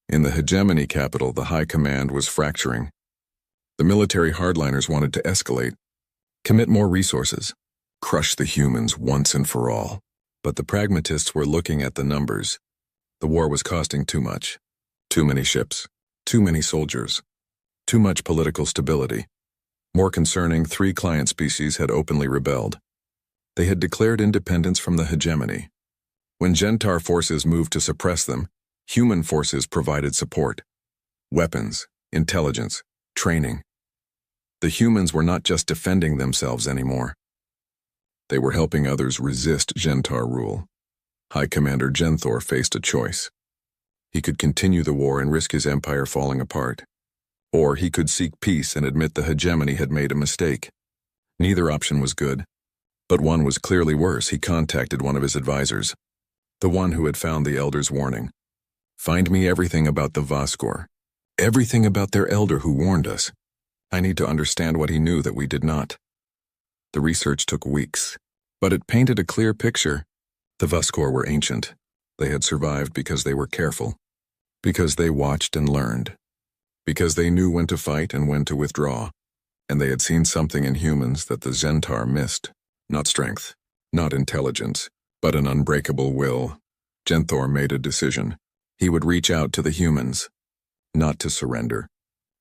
In the hegemony capital, the high command was fracturing. The military hardliners wanted to escalate, commit more resources, crush the humans once and for all. But the pragmatists were looking at the numbers. The war was costing too much. Too many ships. Too many soldiers. Too much political stability. More concerning, 3 client species had openly rebelled. They had declared independence from the hegemony. When Gentar forces moved to suppress them, human forces provided support. Weapons, intelligence, training. The humans were not just defending themselves anymore. They were helping others resist Gentar rule. High Commander Genthor faced a choice. He could continue the war and risk his empire falling apart. Or he could seek peace and admit the hegemony had made a mistake. Neither option was good. But one was clearly worse. He contacted one of his advisors, the one who had found the Elder's warning. Find me everything about the Voskor. Everything about their elder who warned us. I need to understand what he knew that we did not. The research took weeks, but it painted a clear picture. The Voskor were ancient. They had survived because they were careful, because they watched and learned, because they knew when to fight and when to withdraw, and they had seen something in humans that the Gentar missed. Not strength, not intelligence, but an unbreakable will. Genthor made a decision. He would reach out to the humans, not to surrender,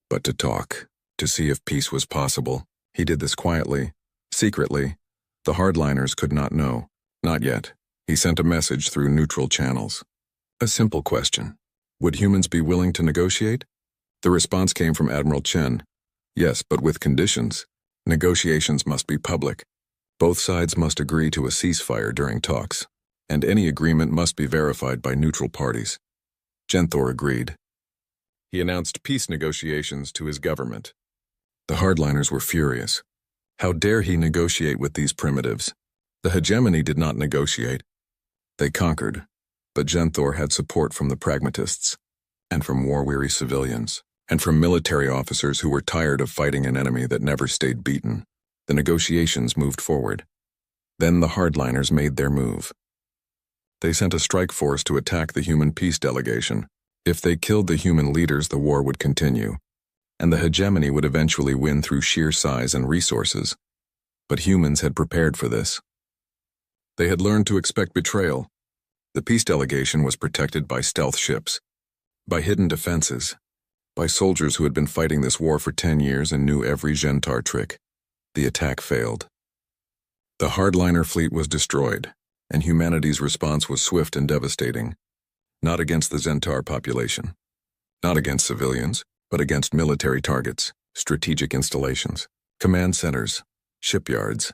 but to talk, to see if peace was possible. He did this quietly, secretly. The hardliners could not know. Not yet. He sent a message through neutral channels. A simple question. Would humans be willing to negotiate? The response came from Admiral Chen. Yes, but with conditions. Negotiations must be public. Both sides must agree to a ceasefire during talks, and any agreement must be verified by neutral parties. Genthor agreed. He announced peace negotiations to his government. The hardliners were furious. How dare he negotiate with these primitives? The hegemony did not negotiate. They conquered, but Genthor had support from the pragmatists, and from war-weary civilians, and from military officers who were tired of fighting an enemy that never stayed beaten. The negotiations moved forward. Then the hardliners made their move. They sent a strike force to attack the human peace delegation. If they killed the human leaders, the war would continue, and the hegemony would eventually win through sheer size and resources. But humans had prepared for this. They had learned to expect betrayal. The peace delegation was protected by stealth ships, by hidden defenses, by soldiers who had been fighting this war for 10 years and knew every Gentar trick. The attack failed. The hardliner fleet was destroyed, and humanity's response was swift and devastating. Not against the Gentar population, not against civilians, but against military targets, strategic installations, command centers, shipyards.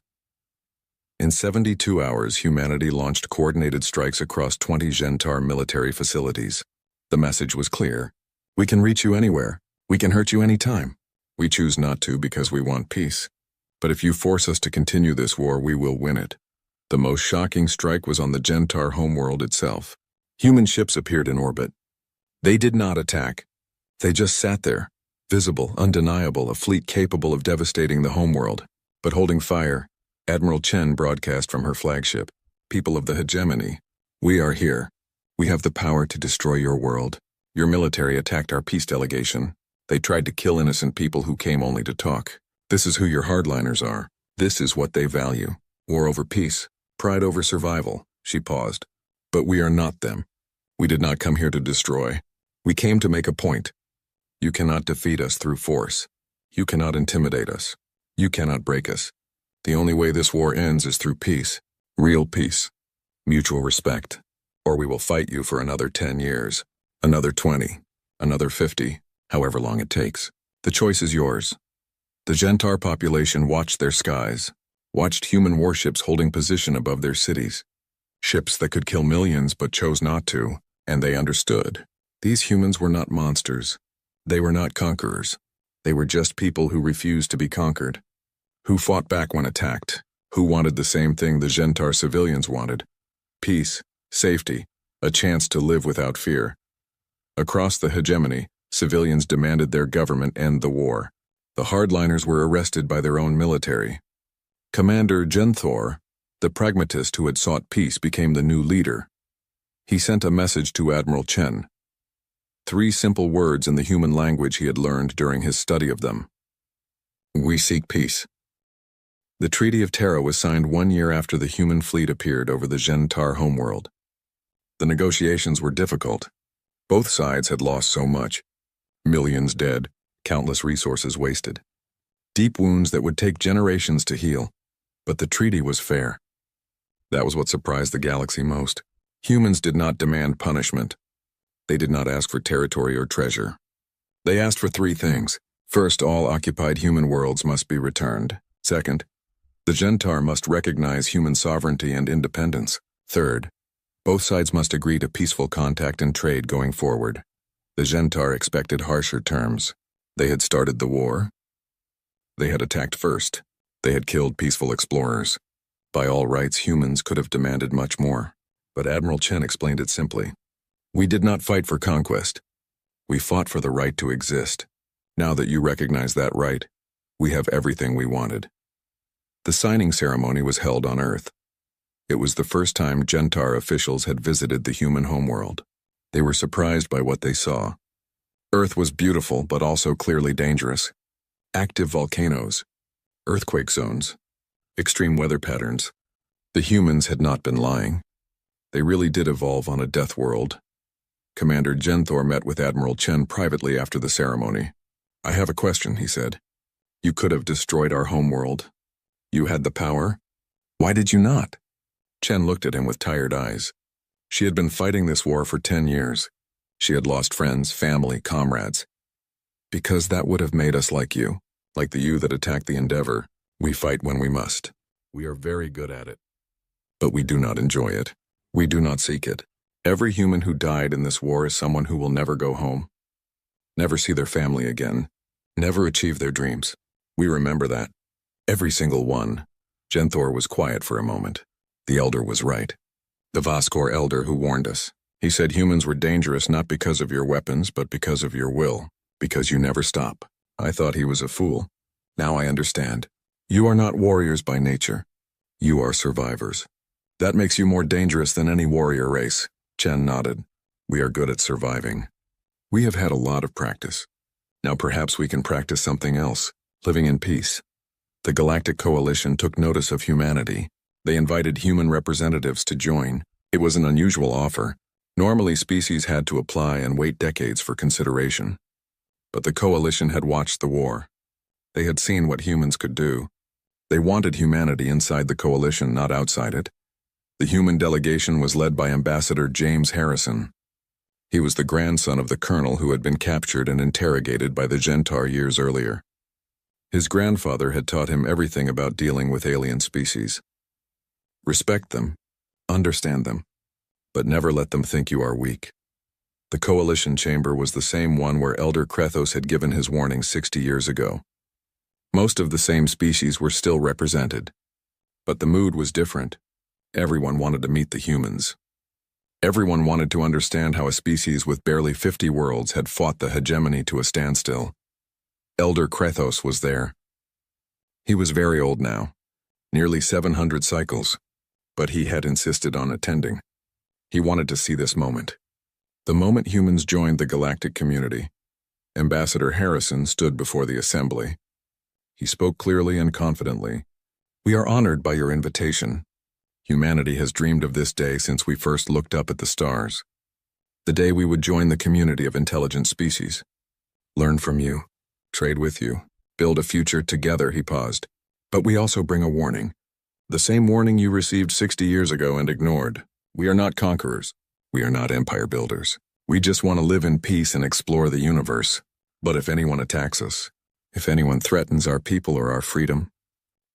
In 72 hours, humanity launched coordinated strikes across 20 Gentar military facilities. The message was clear. We can reach you anywhere. We can hurt you anytime. We choose not to because we want peace. But if you force us to continue this war, we will win it. The most shocking strike was on the Gentar homeworld itself. Human ships appeared in orbit. They did not attack. They just sat there, visible, undeniable, a fleet capable of devastating the homeworld, but holding fire. Admiral Chen broadcast from her flagship. People of the hegemony, we are here. We have the power to destroy your world. Your military attacked our peace delegation. They tried to kill innocent people who came only to talk. This is who your hardliners are. This is what they value. War over peace, pride over survival. She paused. But we are not them. We did not come here to destroy. We came to make a point. You cannot defeat us through force. You cannot intimidate us. You cannot break us. The only way this war ends is through peace. Real peace. Mutual respect. Or we will fight you for another 10 years. Another 20. Another 50. However long it takes. The choice is yours. The Gentar population watched their skies. Watched human warships holding position above their cities. Ships that could kill millions but chose not to. And they understood. These humans were not monsters. They were not conquerors. They were just people who refused to be conquered. Who fought back when attacked, who wanted the same thing the Gentar civilians wanted. Peace, safety, a chance to live without fear. Across the hegemony, civilians demanded their government end the war. The hardliners were arrested by their own military. Commander Genthor, the pragmatist who had sought peace, became the new leader. He sent a message to Admiral Chen. 3 simple words in the human language he had learned during his study of them. We seek peace. The Treaty of Terra was signed 1 year after the human fleet appeared over the Gentar homeworld. The negotiations were difficult. Both sides had lost so much. Millions dead, countless resources wasted. Deep wounds that would take generations to heal. But the treaty was fair. That was what surprised the galaxy most. Humans did not demand punishment. They did not ask for territory or treasure. They asked for three things. First, all occupied human worlds must be returned. Second, the Gentar must recognize human sovereignty and independence. Third, both sides must agree to peaceful contact and trade going forward. The Gentar expected harsher terms. They had started the war. They had attacked first. They had killed peaceful explorers. By all rights, humans could have demanded much more. But Admiral Chen explained it simply. We did not fight for conquest. We fought for the right to exist. Now that you recognize that right, we have everything we wanted. The signing ceremony was held on Earth. It was the first time Gentar officials had visited the human homeworld. They were surprised by what they saw. Earth was beautiful, but also clearly dangerous. Active volcanoes, earthquake zones, extreme weather patterns. The humans had not been lying. They really did evolve on a death world. Commander Genthor met with Admiral Chen privately after the ceremony. I have a question, he said. You could have destroyed our homeworld. You had the power. Why did you not? Chen looked at him with tired eyes. She had been fighting this war for 10 years. She had lost friends, family, comrades. Because that would have made us like you, like the you that attacked the Endeavor. We fight when we must. We are very good at it. But we do not enjoy it. We do not seek it. Every human who died in this war is someone who will never go home, never see their family again, never achieve their dreams. We remember that. Every single one. Genthor was quiet for a moment. The Elder was right. The Voskor Elder who warned us. He said humans were dangerous not because of your weapons, but because of your will, because you never stop. I thought he was a fool. Now I understand. You are not warriors by nature. You are survivors. That makes you more dangerous than any warrior race. Chen nodded. We are good at surviving. We have had a lot of practice. Now perhaps we can practice something else, living in peace. The Galactic Coalition took notice of humanity. They invited human representatives to join. It was an unusual offer. Normally species had to apply and wait decades for consideration. But the Coalition had watched the war. They had seen what humans could do. They wanted humanity inside the Coalition, not outside it. The human delegation was led by Ambassador James Harrison. He was the grandson of the colonel who had been captured and interrogated by the Gentar years earlier. His grandfather had taught him everything about dealing with alien species. Respect them, understand them, but never let them think you are weak. The Coalition chamber was the same one where Elder Krethos had given his warning 60 years ago. Most of the same species were still represented. But the mood was different. Everyone wanted to meet the humans. Everyone wanted to understand how a species with barely 50 worlds had fought the hegemony to a standstill. Elder Krethos was there. He was very old now, nearly 700 cycles, but he had insisted on attending. He wanted to see this moment. The moment humans joined the galactic community, Ambassador Harrison stood before the assembly. He spoke clearly and confidently. We are honored by your invitation. Humanity has dreamed of this day since we first looked up at the stars. The day we would join the community of intelligent species. Learn from you, trade with you, build a future together, he paused. But we also bring a warning. The same warning you received 60 years ago and ignored. We are not conquerors. We are not empire builders. We just want to live in peace and explore the universe. But if anyone attacks us, if anyone threatens our people or our freedom,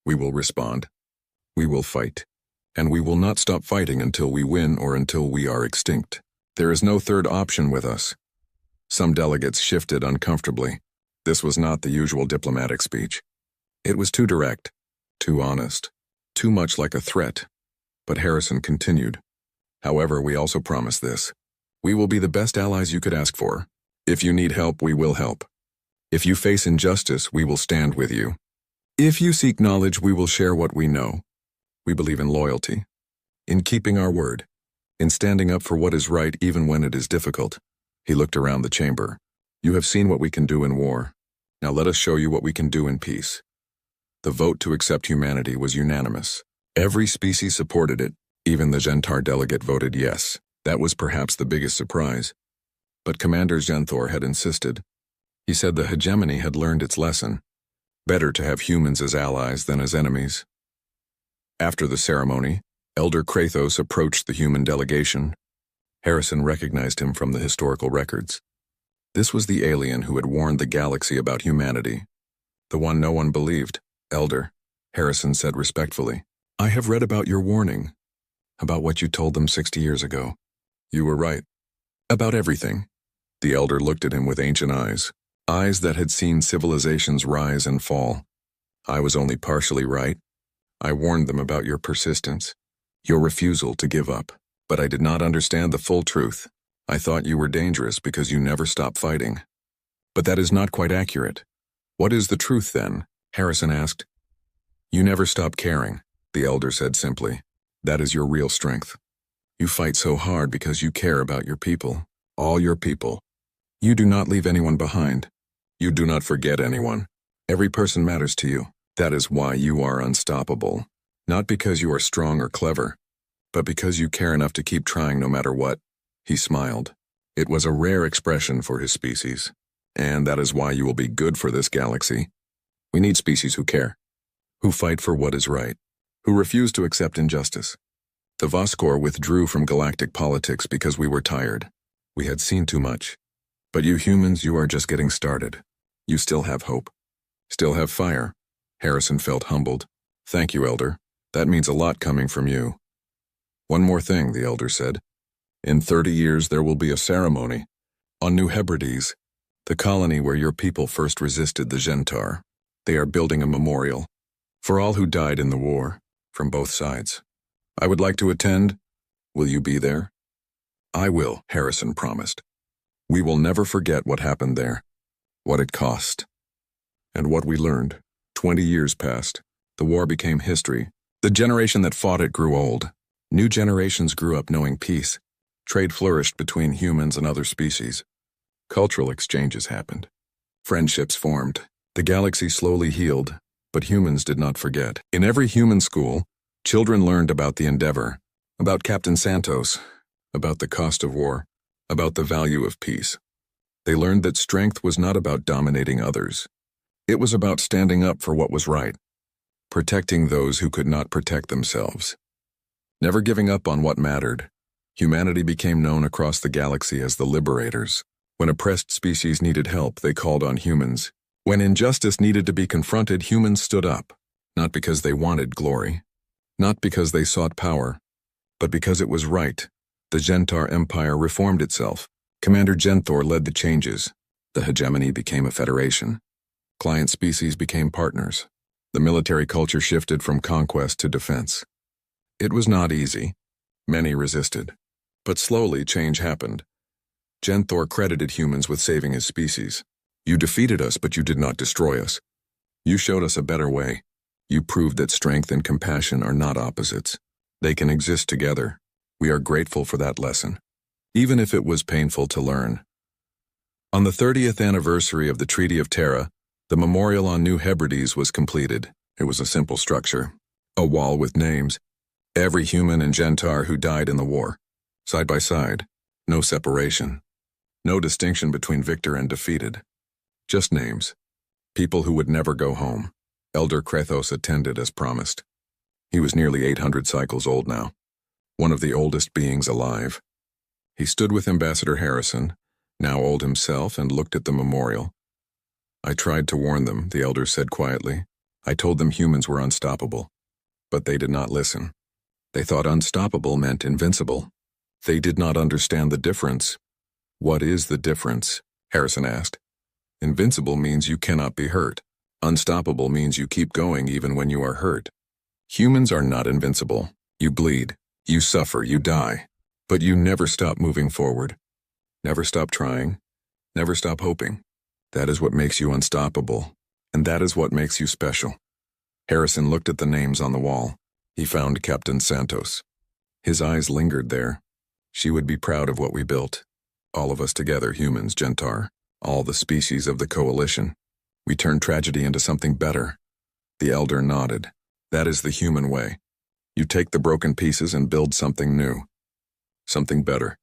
we will respond. We will fight. And we will not stop fighting until we win or until we are extinct. There is no third option with us. Some delegates shifted uncomfortably. This was not the usual diplomatic speech. It was too direct, too honest, too much like a threat. But Harrison continued. However, we also promise this. We will be the best allies you could ask for. If you need help, we will help. If you face injustice, we will stand with you. If you seek knowledge, we will share what we know. We believe in loyalty, in keeping our word, in standing up for what is right even when it is difficult. He looked around the chamber. You have seen what we can do in war. Now let us show you what we can do in peace. The vote to accept humanity was unanimous. Every species supported it. Even the Gentar delegate voted yes. That was perhaps the biggest surprise. But Commander Genthor had insisted. He said the hegemony had learned its lesson. Better to have humans as allies than as enemies. After the ceremony, Elder Krathos approached the human delegation. Harrison recognized him from the historical records. This was the alien who had warned the galaxy about humanity. The one no one believed. Elder, Harrison said respectfully, I have read about your warning. About what you told them 60 years ago. You were right. About everything. The elder looked at him with ancient eyes. Eyes that had seen civilizations rise and fall. I was only partially right. I warned them about your persistence. Your refusal to give up. But I did not understand the full truth. I thought you were dangerous because you never stopped fighting. But that is not quite accurate. What is the truth then? Harrison asked. You never stop caring, the elder said simply. That is your real strength. You fight so hard because you care about your people, all your people. You do not leave anyone behind. You do not forget anyone. Every person matters to you. That is why you are unstoppable. Not because you are strong or clever, but because you care enough to keep trying no matter what. He smiled. It was a rare expression for his species. And that is why you will be good for this galaxy. We need species who care, who fight for what is right, who refuse to accept injustice. The Voskor withdrew from galactic politics because we were tired. We had seen too much. But you humans, you are just getting started. You still have hope. Still have fire. Harrison felt humbled. Thank you, Elder. That means a lot coming from you. One more thing, the Elder said. In 30 years there will be a ceremony. On New Hebrides, the colony where your people first resisted the Gentar. They are building a memorial. For all who died in the war, from both sides. I would like to attend. Will you be there? I will, Harrison promised. We will never forget what happened there, what it cost, and what we learned. 20 years passed. The war became history. The generation that fought it grew old. New generations grew up knowing peace. Trade flourished between humans and other species. Cultural exchanges happened. Friendships formed. The galaxy slowly healed, but humans did not forget. In every human school, children learned about the Endeavor, about Captain Santos, about the cost of war, about the value of peace. They learned that strength was not about dominating others. It was about standing up for what was right, protecting those who could not protect themselves. Never giving up on what mattered, humanity became known across the galaxy as the Liberators. When oppressed species needed help, they called on humans. When injustice needed to be confronted, humans stood up, not because they wanted glory, not because they sought power, but because it was right. The Gentar Empire reformed itself. Commander Genthor led the changes. The hegemony became a federation. Client species became partners. The military culture shifted from conquest to defense. It was not easy. Many resisted. But slowly change happened. Genthor credited humans with saving his species. You defeated us, but you did not destroy us. You showed us a better way. You proved that strength and compassion are not opposites. They can exist together. We are grateful for that lesson, even if it was painful to learn. On the 30th anniversary of the Treaty of Terra, the memorial on New Hebrides was completed. It was a simple structure, a wall with names. Every human and Gentar who died in the war. Side by side, no separation. No distinction between victor and defeated. Just names. People who would never go home. Elder Krathos attended as promised. He was nearly 800 cycles old now. One of the oldest beings alive. He stood with Ambassador Harrison, now old himself, and looked at the memorial. I tried to warn them, the elder said quietly. I told them humans were unstoppable. But they did not listen. They thought unstoppable meant invincible. They did not understand the difference. What is the difference? Harrison asked. Invincible means you cannot be hurt. Unstoppable means you keep going even when you are hurt. Humans are not invincible. You bleed. You suffer, you die, but you never stop moving forward. Never stop trying. Never stop hoping. That is what makes you unstoppable, and that is what makes you special. Harrison looked at the names on the wall. He found Captain Santos. His eyes lingered there. She would be proud of what we built. All of us together, humans, Gentar, all the species of the coalition. We turned tragedy into something better. The elder nodded. That is the human way. You take the broken pieces and build something new. something better.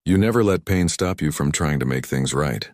You never let pain stop you from trying to make things right.